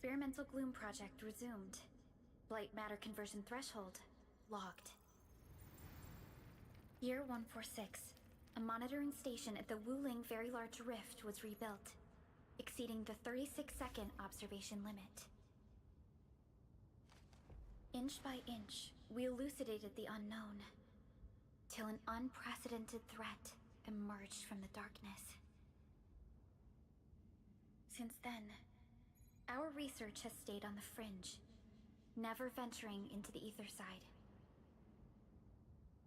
Experimental gloom project resumed. Blight matter conversion threshold logged. Year 146. A monitoring station at the Wuling Very Large Rift was rebuilt, exceeding the 36-second observation limit. Inch by inch, we elucidated the unknown, till an unprecedented threat emerged from the darkness. Since then, our research has stayed on the fringe, never venturing into the ether side.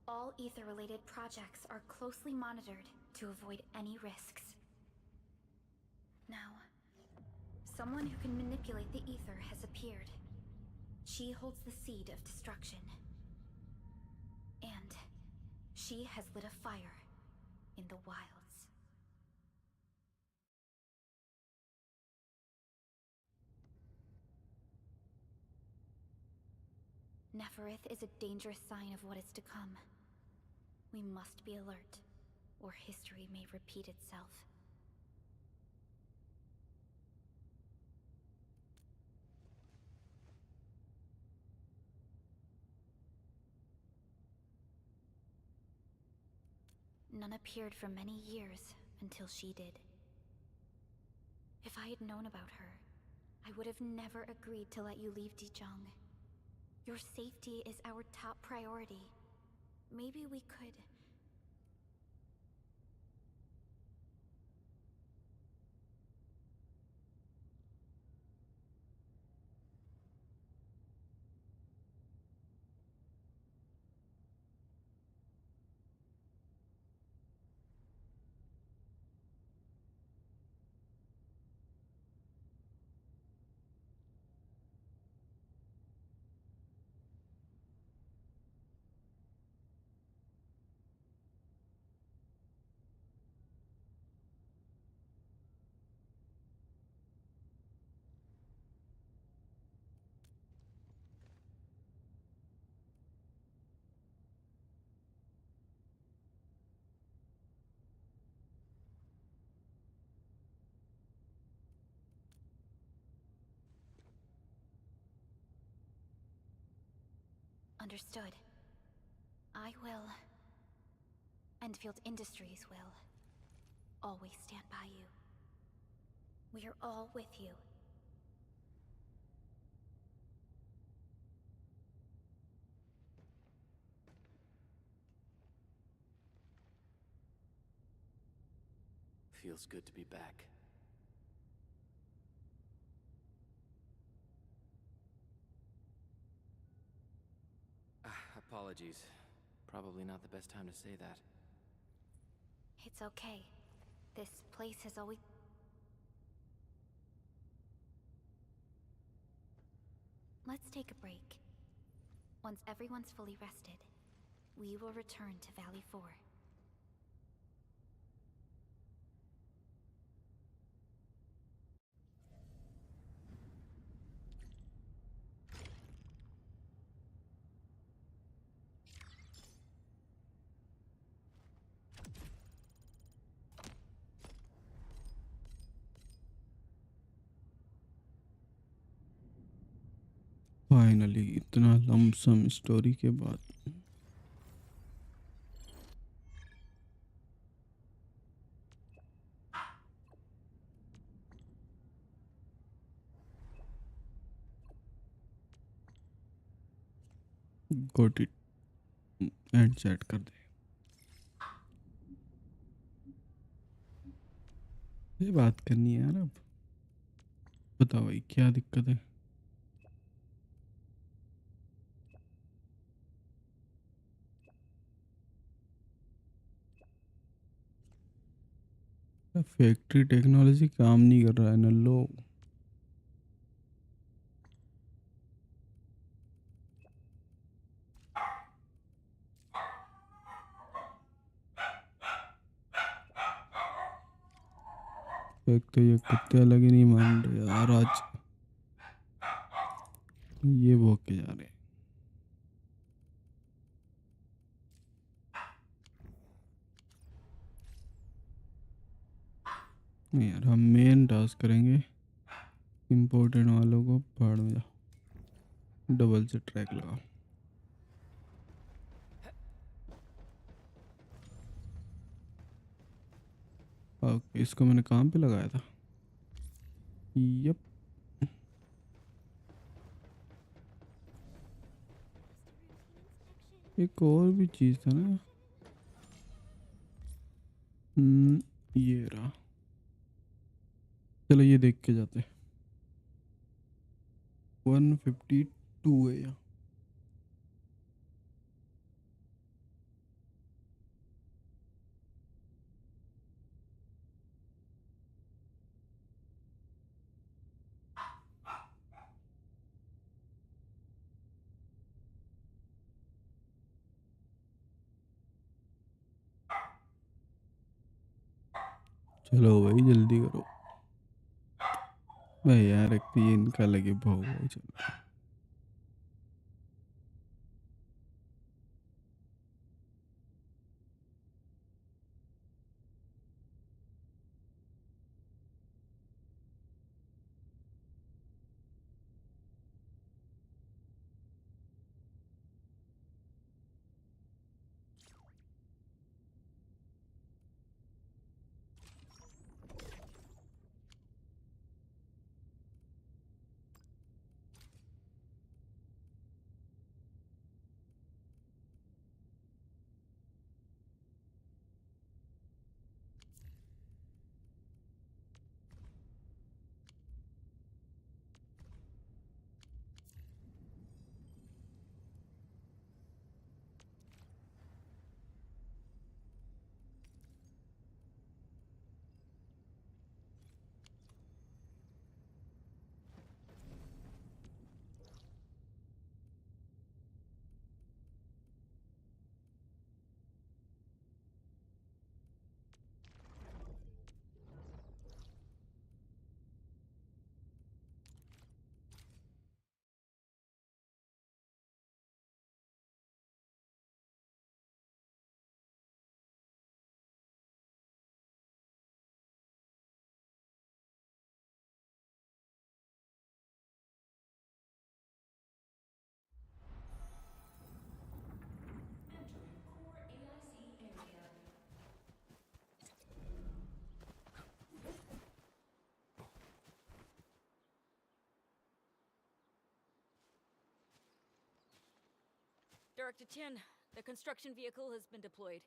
All ether-related projects are closely monitored to avoid any risks. Now, someone who can manipulate the ether has appeared. She holds the seed of destruction. And she has lit a fire in the wilds. Neferith is a dangerous sign of what is to come. We must be alert, or history may repeat itself. None appeared for many years until she did. If I had known about her, I would have never agreed to let you leave Dijiang. Your safety is our top priority. Maybe we could... Understood. I will... Endfield Industries will... always stand by you. We are all with you. Feels good to be back. Apologies. Probably not the best time to say that. It's okay. This place has always... Let's take a break. Once everyone's fully rested, we will return to Valley 4. Finally इतना lump sum story के बाद got it and set कर दे। ये बात करनी है यार। अब बताओ भाई क्या दिक्कत है। फैक्ट्री टेक्नोलॉजी काम नहीं कर रहा है न लो। एक तो ये कुत्ते अलग ही नहीं मान रहे यार। आज ये भोग के जा रहे हैं। यार हम मेन टास्क करेंगे। इम्पोर्टेंट वालों को फाड़ में जाओ, डबल से ट्रैक लगाओ। ओके, इसको मैंने काम पे लगाया था। यप। एक और भी चीज़ था ना। ये रहा। चलो ये देख के जाते हैं। 152 है यहाँ। चलो भाई जल्दी करो। भाई यार एक तो ये इनका लगे भाव भाई चलो। Entering core AIC area. Director Chen, the construction vehicle has been deployed.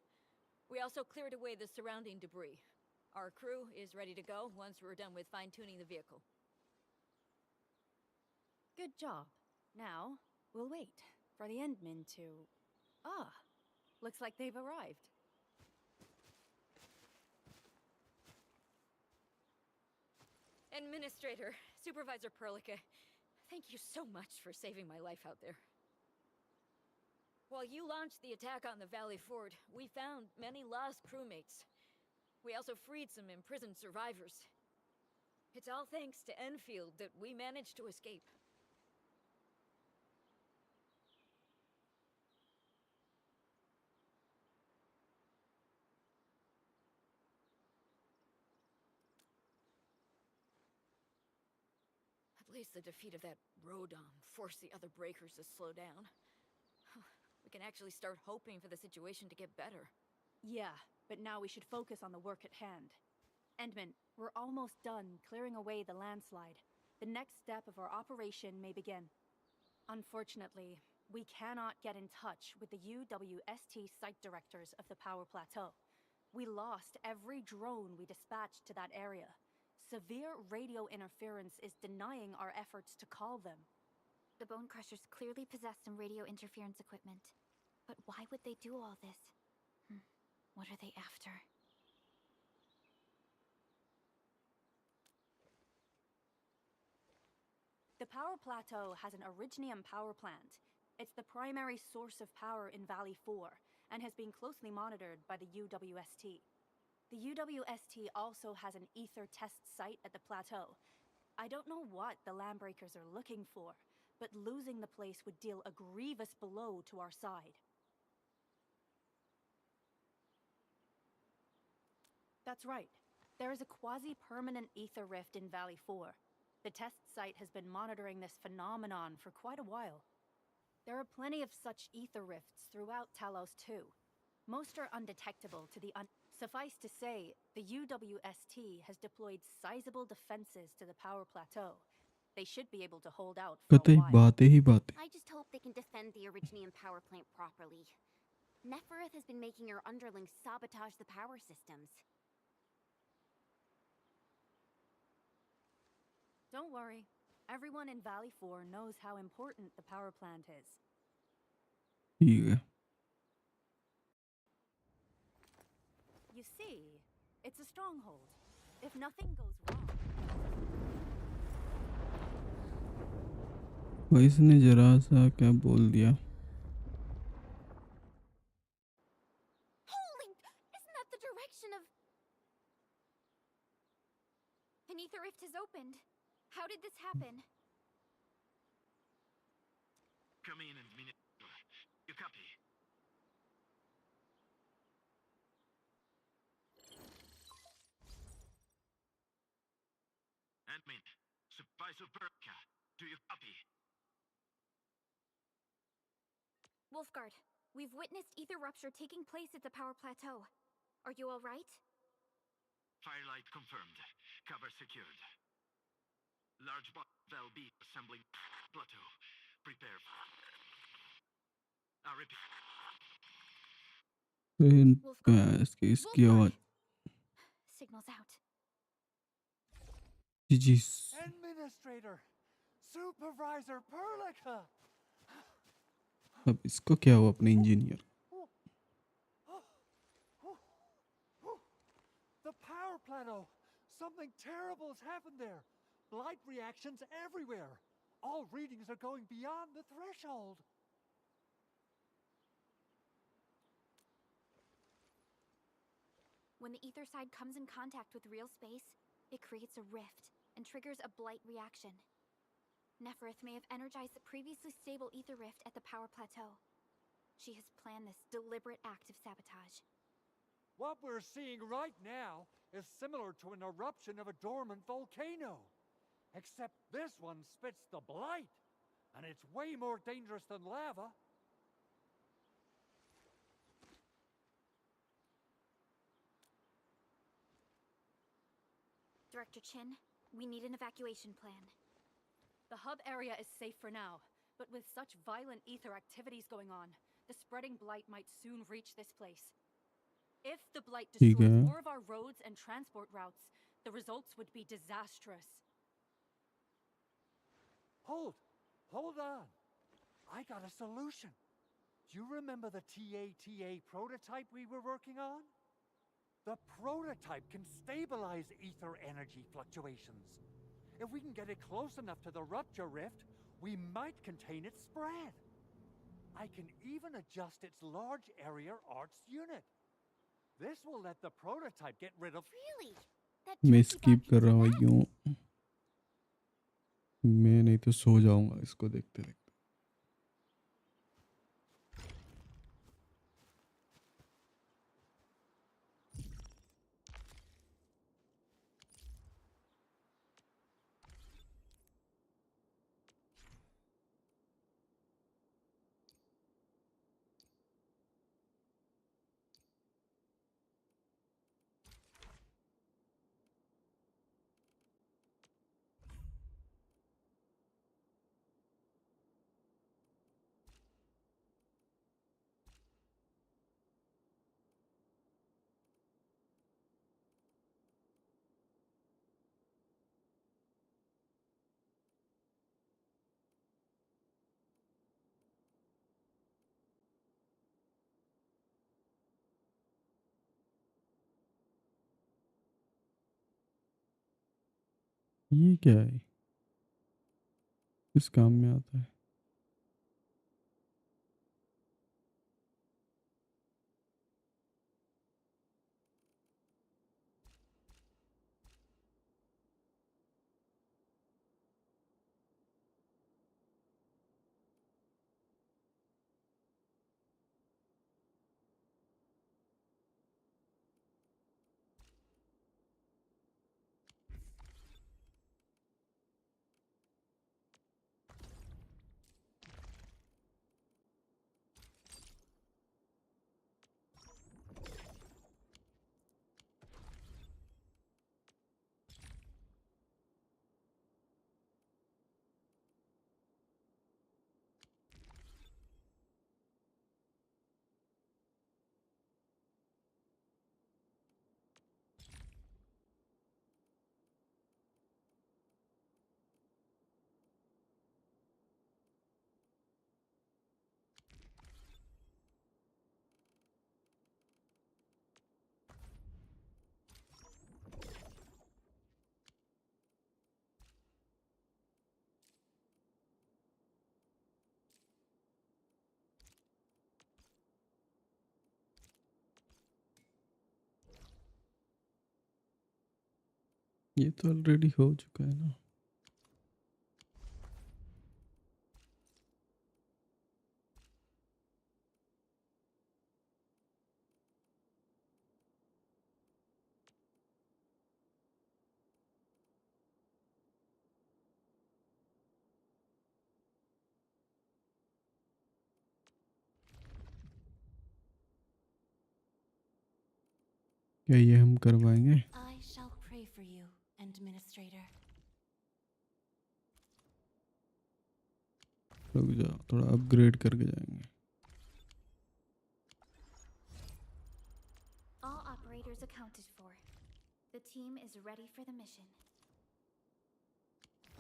We also cleared away the surrounding debris. Our crew is ready to go once we're done with fine-tuning the vehicle. Good job. Now, we'll wait for the Endmen to... Ah, looks like they've arrived. Administrator, Supervisor Perlica, thank you so much for saving my life out there. While you launched the attack on the Valley Ford, we found many lost crewmates. We also freed some imprisoned survivors. It's all thanks to Enfield that we managed to escape. At least the defeat of that Rodom forced the other breakers to slow down. We can actually start hoping for the situation to get better. Yeah, but now we should focus on the work at hand. Endman, we're almost done clearing away the landslide. The next step of our operation may begin. Unfortunately, we cannot get in touch with the UWST site directors of the Power Plateau. We lost every drone we dispatched to that area. Severe radio interference is denying our efforts to call them. The Bone Crushers clearly possess some radio interference equipment. But why would they do all this? What are they after? The Power Plateau has an Originium power plant. It's the primary source of power in Valley 4, and has been closely monitored by the UWST. The UWST also has an ether test site at the plateau. I don't know what the Landbreakers are looking for, but losing the place would deal a grievous blow to our side. That's right. There is a quasi-permanent ether rift in Valley 4. The test site has been monitoring this phenomenon for quite a while. There are plenty of such ether rifts throughout Talos too. Most are undetectable to the Suffice to say, the UWST has deployed sizable defenses to the power plateau. They should be able to hold out for a कतई while. बातें ही बातें. I just hope they can defend the Originium power plant properly. Nefereth has been making her underlings sabotage the power systems. Don't worry. Everyone in Valley 4 knows how important the power plant is. ठीक है. You see, it's a stronghold. If nothing goes wrong... भाई इसने जरा सा क्या बोल दिया. Holy! Isn't that the direction of... An ether rift has opened. How did this happen? Come in and minute. You copy? Admin, Supervisor Burka, do you copy? Wolfguard, we've witnessed ether rupture taking place at the power plateau. Are you all right? Firelight confirmed. Cover secured. Large valve B assembling plateau. Prepare. I repeat. इसकी आवाज. Signals out. जी. Administrator! Supervisor Perlica! अब इसको क्या हुआ अपने engineer. The power plateau! Something terrible has happened there! Blight reactions everywhere! All readings are going beyond the threshold! When the ether side comes in contact with real space, it creates a rift and triggers a blight reaction. Nefereth may have energized the previously stable ether rift at the power plateau. She has planned this deliberate act of sabotage. What we're seeing right now is similar to an eruption of a dormant volcano. Except this one spits the blight, and it's way more dangerous than lava. Director Chin, we need an evacuation plan. The hub area is safe for now, but with such violent ether activities going on, the spreading blight might soon reach this place. If the blight destroys more of our roads and transport routes, the results would be disastrous. Hold on. I got a solution. Do you remember the TATA prototype we were working on? The prototype can stabilize ether energy fluctuations. If we can get it close enough to the rupture rift, we might contain its spread. I can even adjust its large area arts unit. This will let the prototype get rid of... Really? मैं skip कर रहा हूँ यूं. मैं नहीं तो सो जाऊंगा इसको देखते देखते. ये क्या है? किस काम में आता है? ये तो ऑलरेडी हो चुका है ना. क्या ये हम करवाएंगे? I shall pray for you, Administrator. रुक जाओ, थोड़ा अपग्रेड करके जाएंगे. All operators accounted for. The team is ready for the mission.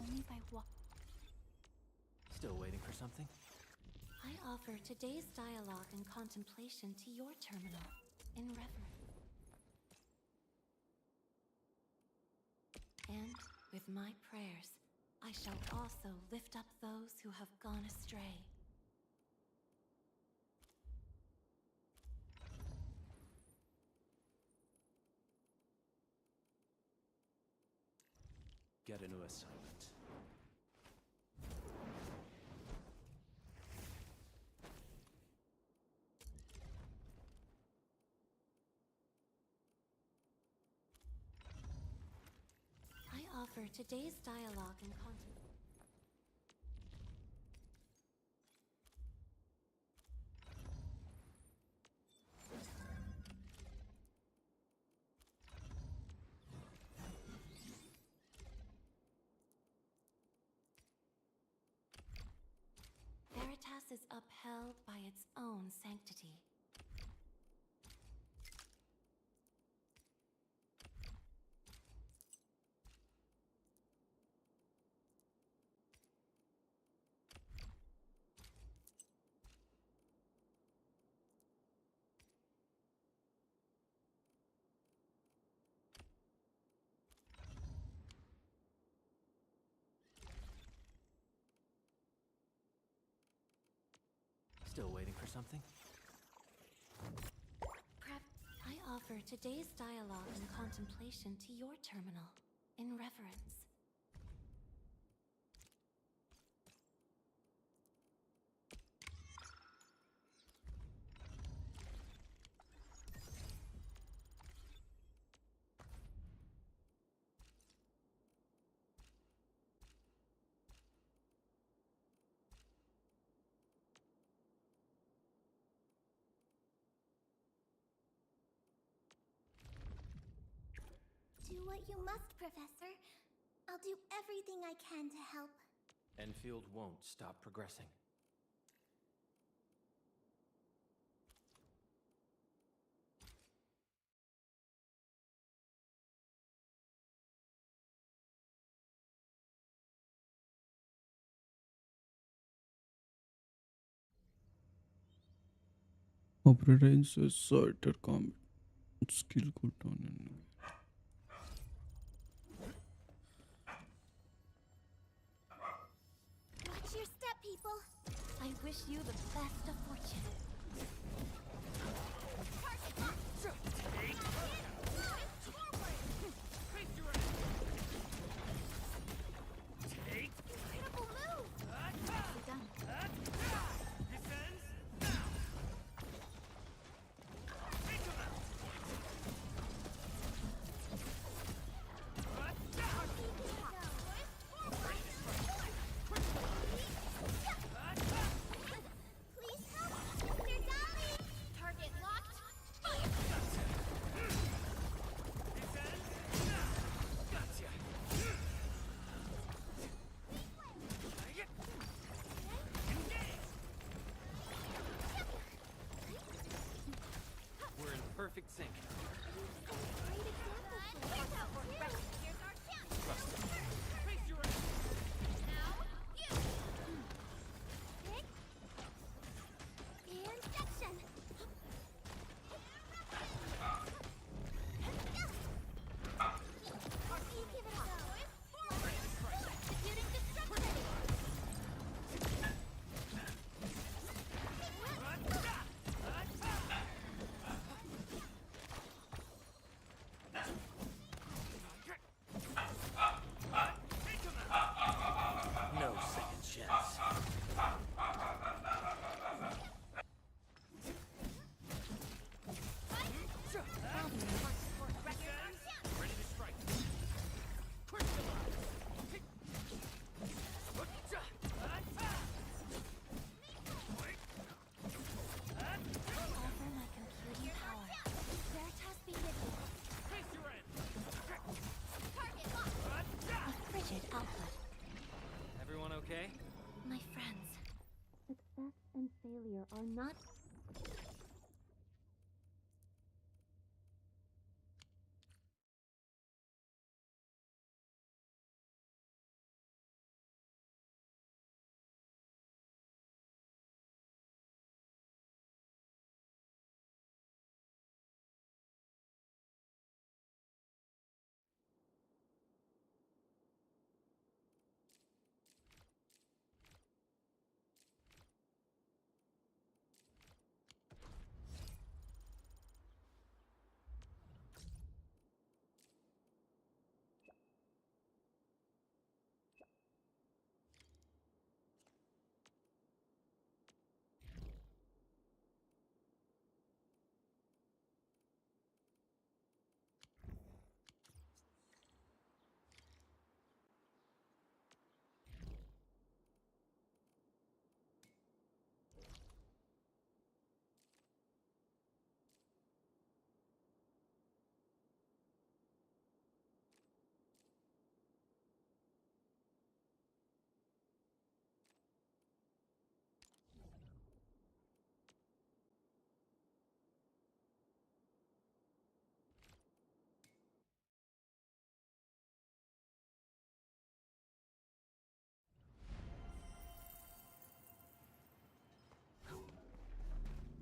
Only by Still waiting for something? I offer today's dialogue and contemplation to your terminal, in reverence. And with my prayers, I shall also lift up those who have gone astray. Get a new assignment. I offer today's dialogue and contemplation. Veritas is upheld by its own sanctity. Still waiting for something? I offer today's dialogue and contemplation to your terminal, in reverence. Do what you must, Professor. I'll do everything I can to help. Enfield won't stop progressing. Operator inserted combat skill cooldown. Watch your step, people. I wish you the best of fortune. Incredible move! nicely done. Please help, Mr. Dolly! Target locked. We're in perfect sync. Great example for us. Here's our chance. Trust me. Now, you. Pick. And section. You give it a go. Executing destruction. there are not...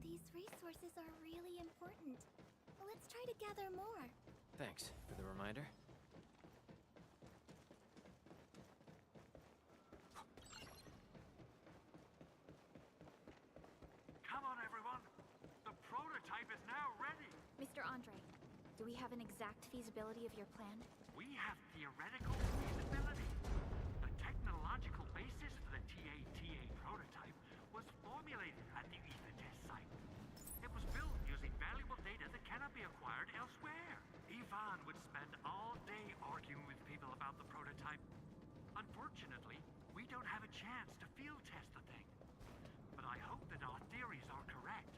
These resources are really important. Let's try to gather more. Thanks for the reminder. Come on, everyone! The prototype is now ready! Mr. Andre, do we have an exact feasibility of your plan? We have theoretical feasibility. The technological basis for the TA prototype was formulated at the Ether test site. It was built using valuable data that cannot be acquired elsewhere. Ivan would spend all day arguing with people about the prototype. Unfortunately, we don't have a chance to field test the thing. But I hope that our theories are correct.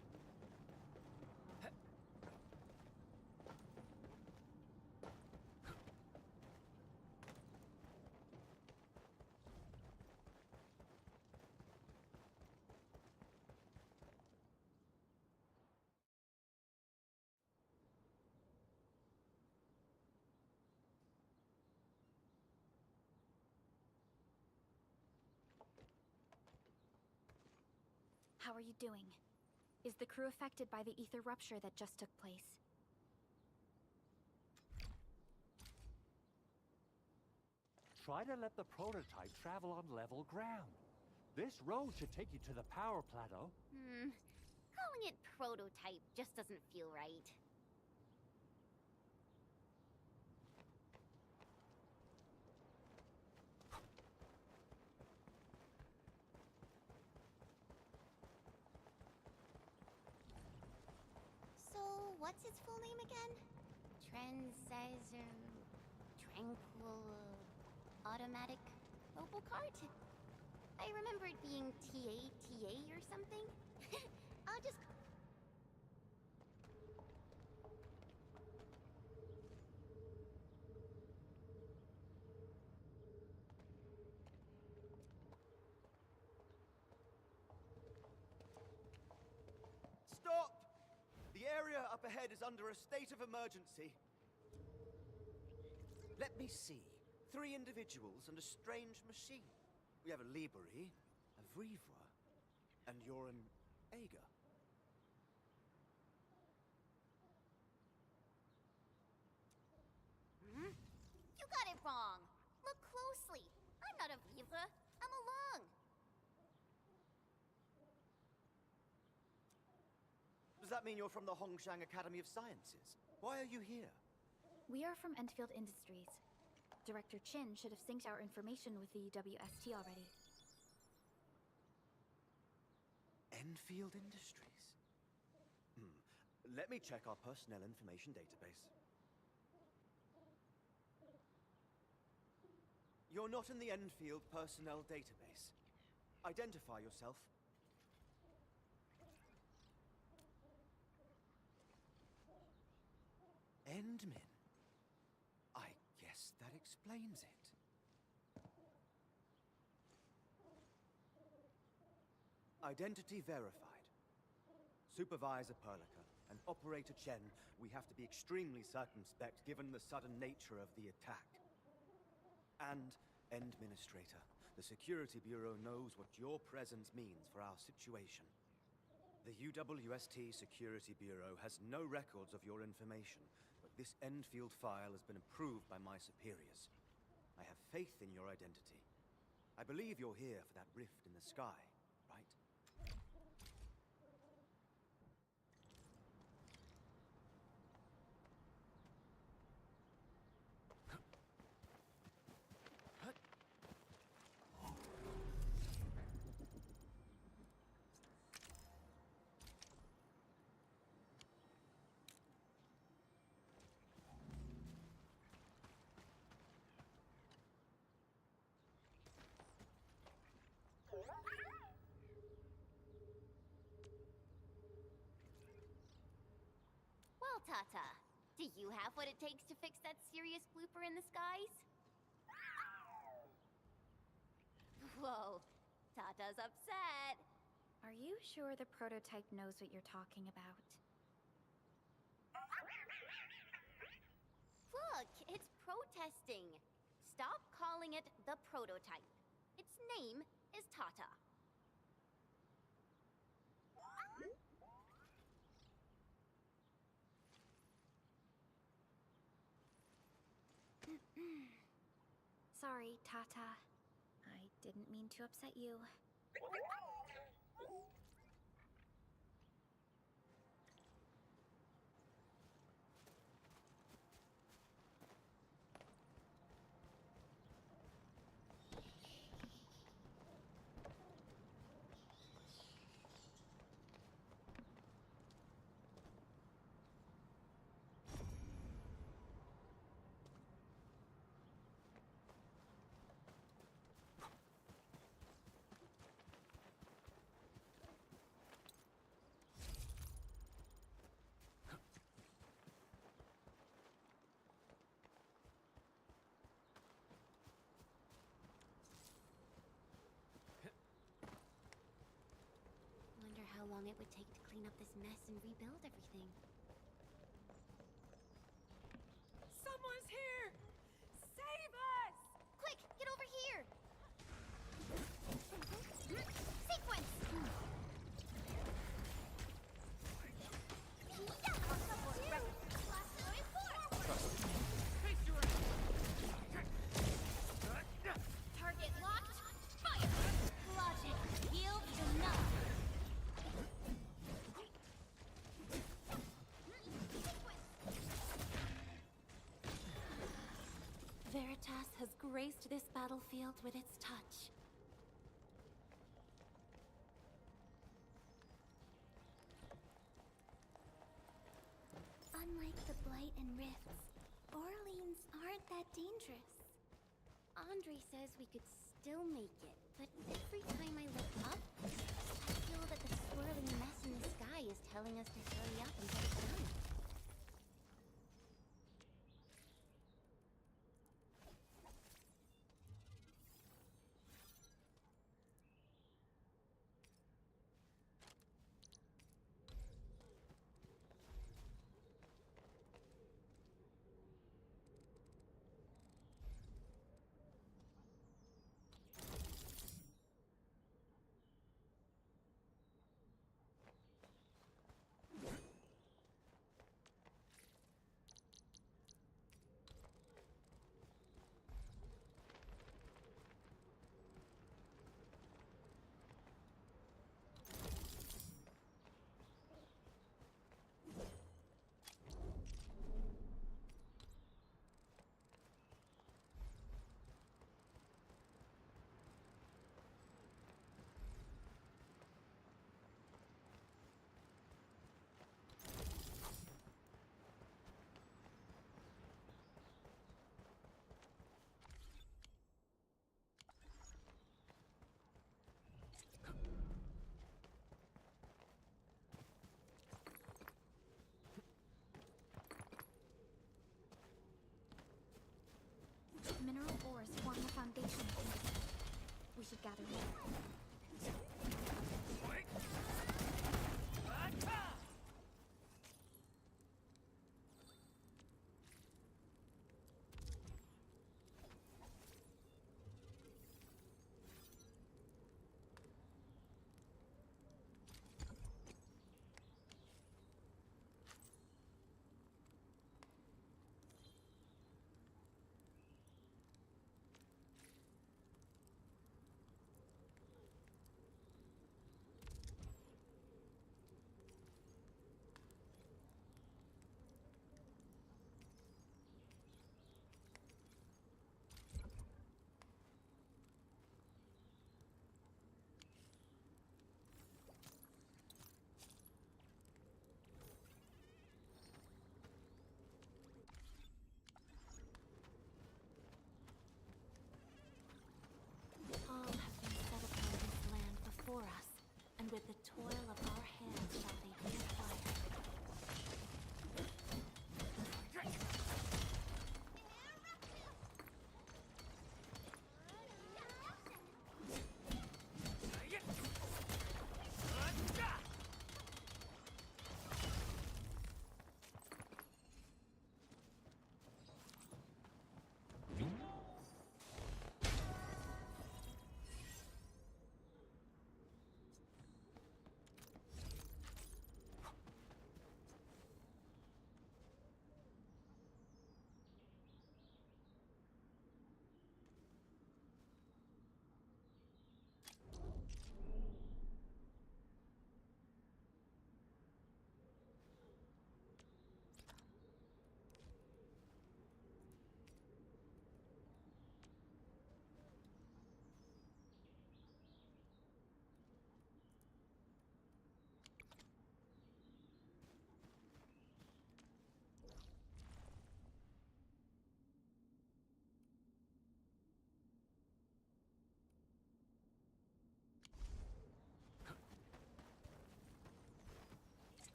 How are you doing? Is the crew affected by the ether rupture that just took place? Try to let the prototype travel on level ground. This road should take you to the power plateau. Calling it prototype just doesn't feel right. So, what's its full name again? Tranquil... automatic mobile cart? I remember it being TA or something. I'll just... Stop! The area up ahead is under a state of emergency. Let me see. 3 individuals and a strange machine. We have a Liberi, a Vrivra, and you're an AAJ. You got it wrong. Look closely. I'm not a Vivra. I'm a Lung. Does that mean you're from the Hongshang Academy of Sciences? Why are you here? We are from Endfield Industries. Director Chin should have synced our information with the WST already. Endfield Industries? Let me check our personnel information database. You're not in the Endfield personnel database. Identify yourself. Endmin. I guess that explains it. Identity verified. Supervisor Perlica and Operator Chen, we have to be extremely circumspect given the sudden nature of the attack. And, Administrator, the Security Bureau knows what your presence means for our situation. The UWST Security Bureau has no records of your information, but this Endfield file has been approved by my superiors. I have faith in your identity. I believe you're here for that rift in the sky, right? Well, Tata, do you have what it takes to fix that serious blooper in the skies? Whoa, Tata's upset. Are you sure the prototype knows what you're talking about? Look, it's protesting. Stop calling it the prototype. Its name is Tata. Sorry, Tata. I didn't mean to upset you. Wonder how long it would take to clean up this mess and rebuild everything. Someone's here! Save us! Quick, get over here! Sequence! Target locked. Fire! Logic yields enough. Veritas has graced this battlefield with its touch. Unlike the Blight and Rifts, Orleans aren't that dangerous. Andre says we could still make it, but every time I look up, I feel that the swirling mess in the sky is telling us to hurry up and get it done. Mineral ores form the foundation of this. We should gather more. and with the toil of our hands shall they be acquired.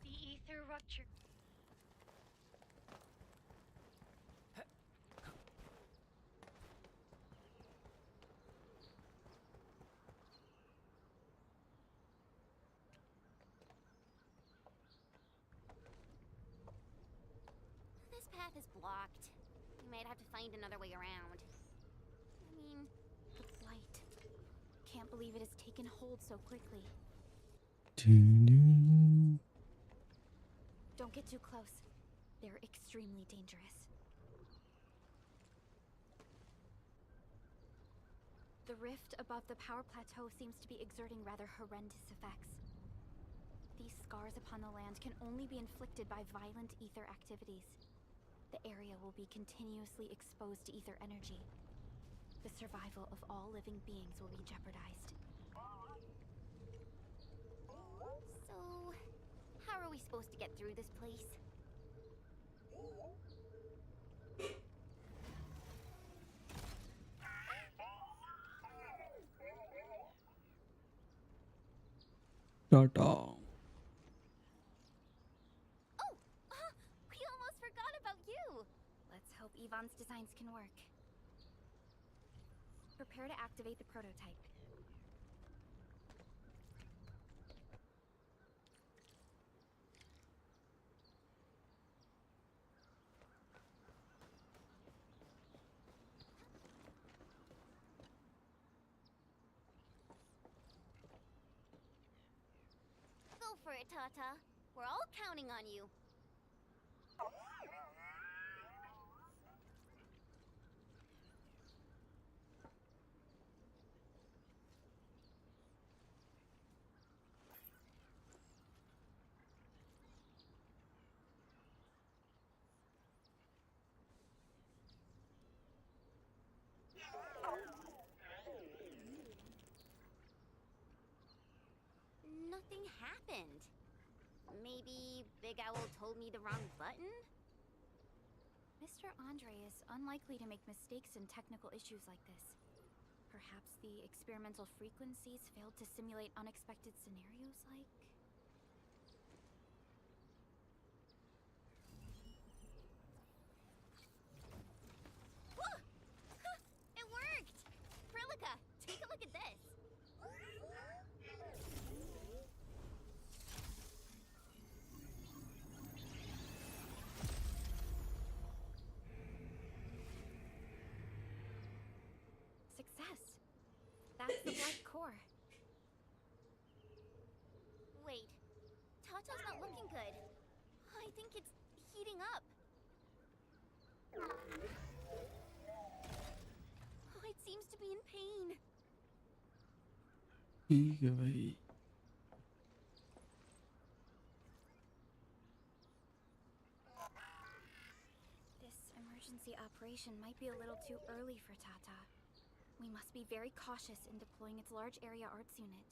The ether rupture. This path is blocked. We might have to find another way around. I mean, The blight. Can't believe it has taken hold so quickly. Don't get too close. They're extremely dangerous. The rift above the power plateau seems to be exerting rather horrendous effects. These scars upon the land can only be inflicted by violent ether activities. The area will be continuously exposed to ether energy. The survival of all living beings will be jeopardized. so how are we supposed to get through this place? Tata. We almost forgot about you! Let's hope Yvonne's designs can work. Prepare to activate the prototype. Go for it, Tata. We're all counting on you. Nothing happened. Maybe Big Owl told me the wrong button? Mr. Andre is unlikely to make mistakes in technical issues like this. Perhaps the experimental frequencies failed to simulate unexpected scenarios like... Whoa! Huh, it worked! Prilica, take a look at this! Success! That's the black core. Wait, Tata's not looking good. I think it's heating up. Oh, it seems to be in pain. ठीक है भाई. This emergency operation might be a little too early for Tata. We must be very cautious in deploying its large area arts unit.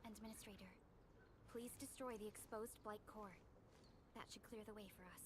Administrator, please destroy the exposed blight core. That should clear the way for us.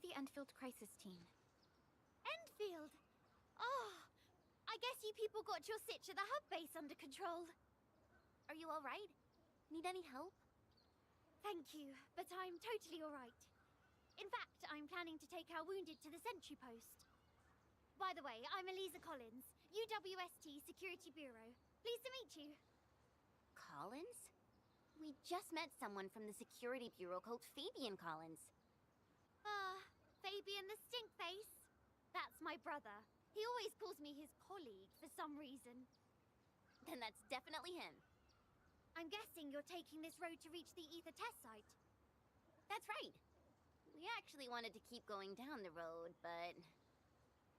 the Endfield crisis team. Endfield! Oh, I guess you people got your sitch at the hub base under control. Are you alright? Need any help? Thank you, but I'm totally alright. In fact, I'm planning to take our wounded to the sentry post. By the way, I'm Eliza Collins, UWST Security Bureau. Pleased to meet you. Collins? We just met someone from the Security Bureau called Fabian Collins. Fabian the Stinkface. That's my brother. He always calls me his colleague for some reason. Then that's definitely him. I'm guessing you're taking this road to reach the Ether test site. That's right. We actually wanted to keep going down the road, but...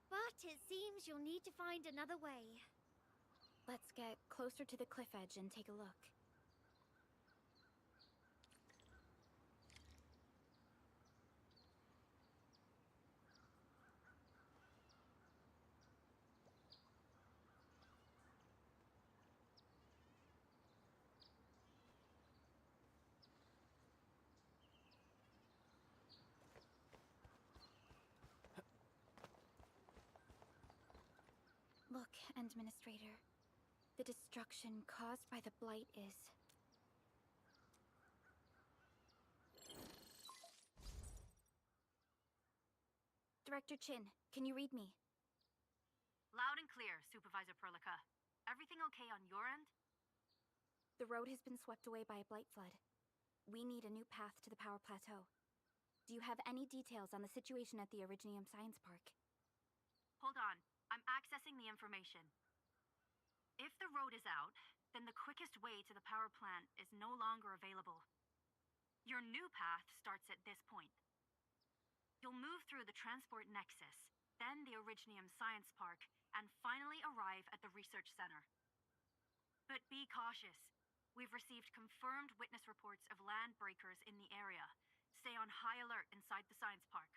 But it seems you'll need to find another way. Let's get closer to the cliff edge and take a look. Look, Administrator. The destruction caused by the Blight is... Director Chin, can you read me? Loud and clear, Supervisor Perlica. Everything okay on your end? The road has been swept away by a Blight flood. We need a new path to the power plateau. Do you have any details on the situation at the Originium Science Park? Hold on. I'm accessing the information. If the road is out, then the quickest way to the power plant is no longer available. Your new path starts at this point. You'll move through the transport nexus, then the Originium Science Park, and finally arrive at the research center. But be cautious. We've received confirmed witness reports of land breakers in the area. Stay on high alert inside the science park.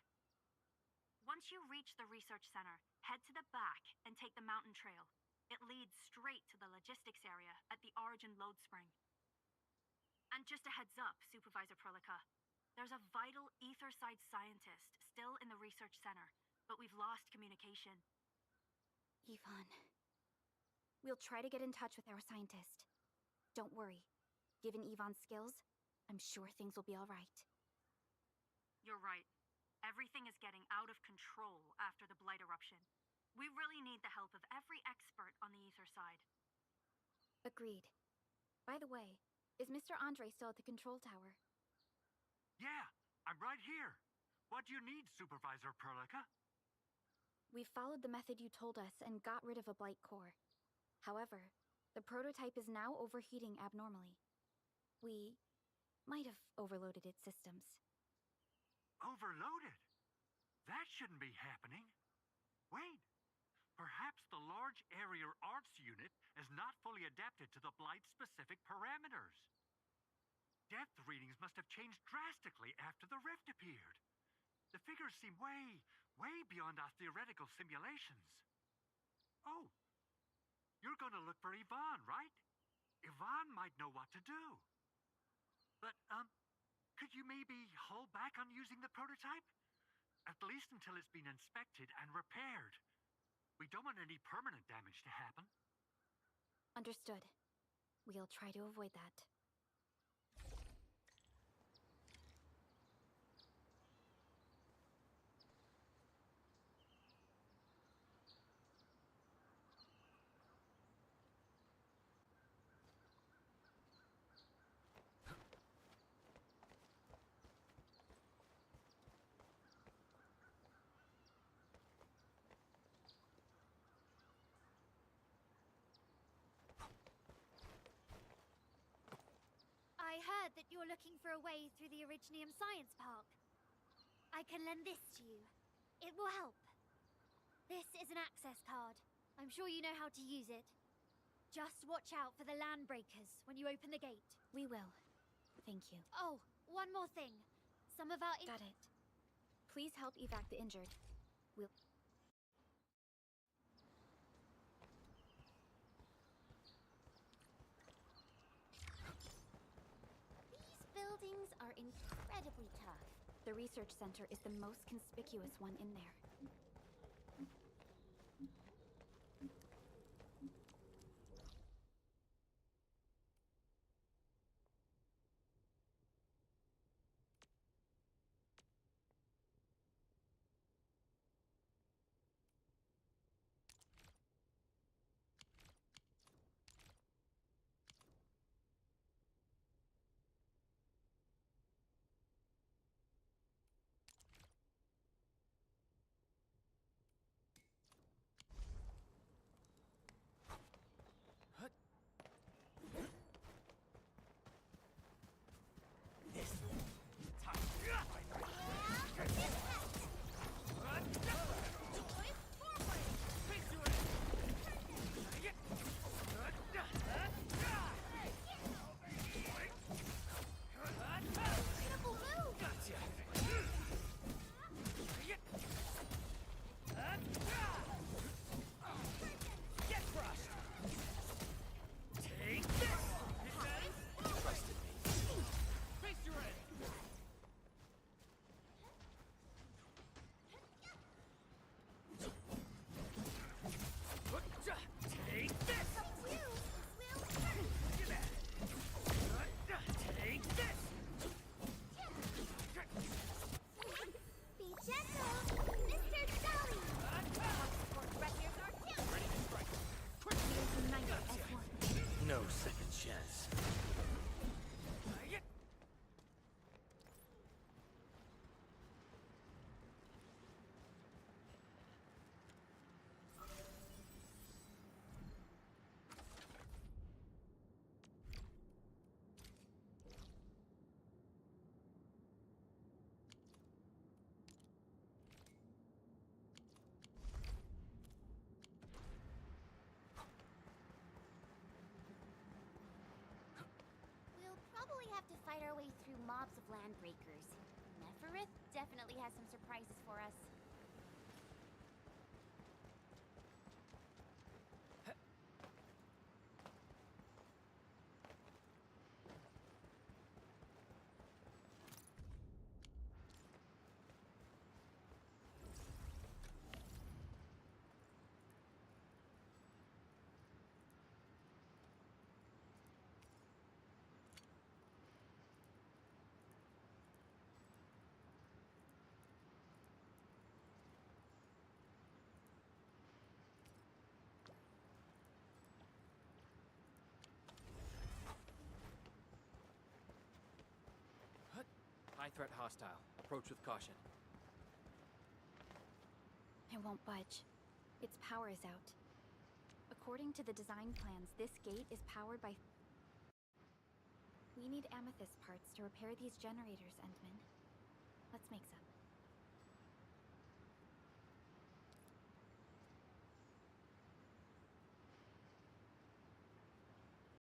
Once you reach the research center, head to the back and take the mountain trail. It leads straight to the logistics area at the Origin Load Spring. And just a heads up, Supervisor Perlica. There's a vital ether-side scientist still in the research center, but we've lost communication. Yvonne. We'll try to get in touch with our scientist. Don't worry. Given Yvonne's skills, I'm sure things will be alright. You're right. Everything is getting out of control after the Blight eruption. We really need the help of every expert on the ether side. Agreed. By the way, is Mr. Andre still at the control tower? Yeah, I'm right here. What do you need, Supervisor Perlica? We followed the method you told us and got rid of a Blight core. However, the prototype is now overheating abnormally. We might have overloaded its systems. Overloaded? That shouldn't be happening. Wait. Perhaps the large area arts unit is not fully adapted to the Blight-specific parameters. Depth readings must have changed drastically after the rift appeared. The figures seem way beyond our theoretical simulations. Oh, you're gonna look for Yvonne, right? Yvonne might know what to do. But, could you maybe hold back on using the prototype? At least until it's been inspected and repaired. We don't want any permanent damage to happen. Understood. We'll try to avoid that. I heard that you're looking for a way through the Originium Science Park. I can lend this to you. It will help. This is an access card. I'm sure you know how to use it. Just watch out for the land breakers when you open the gate. We will. Thank you. Oh, one more thing. Some of our... Got it. Please help evac the injured. We'll... These buildings are incredibly tough. The research center is the most conspicuous one in there. No second chance. We'll probably have to fight our way through mobs of landbreakers. Neferith definitely has some surprises for us. High threat hostile. Approach with caution. It won't budge. Its power is out. According to the design plans, this gate is powered by... We need amethyst parts to repair these generators, Endman. Let's make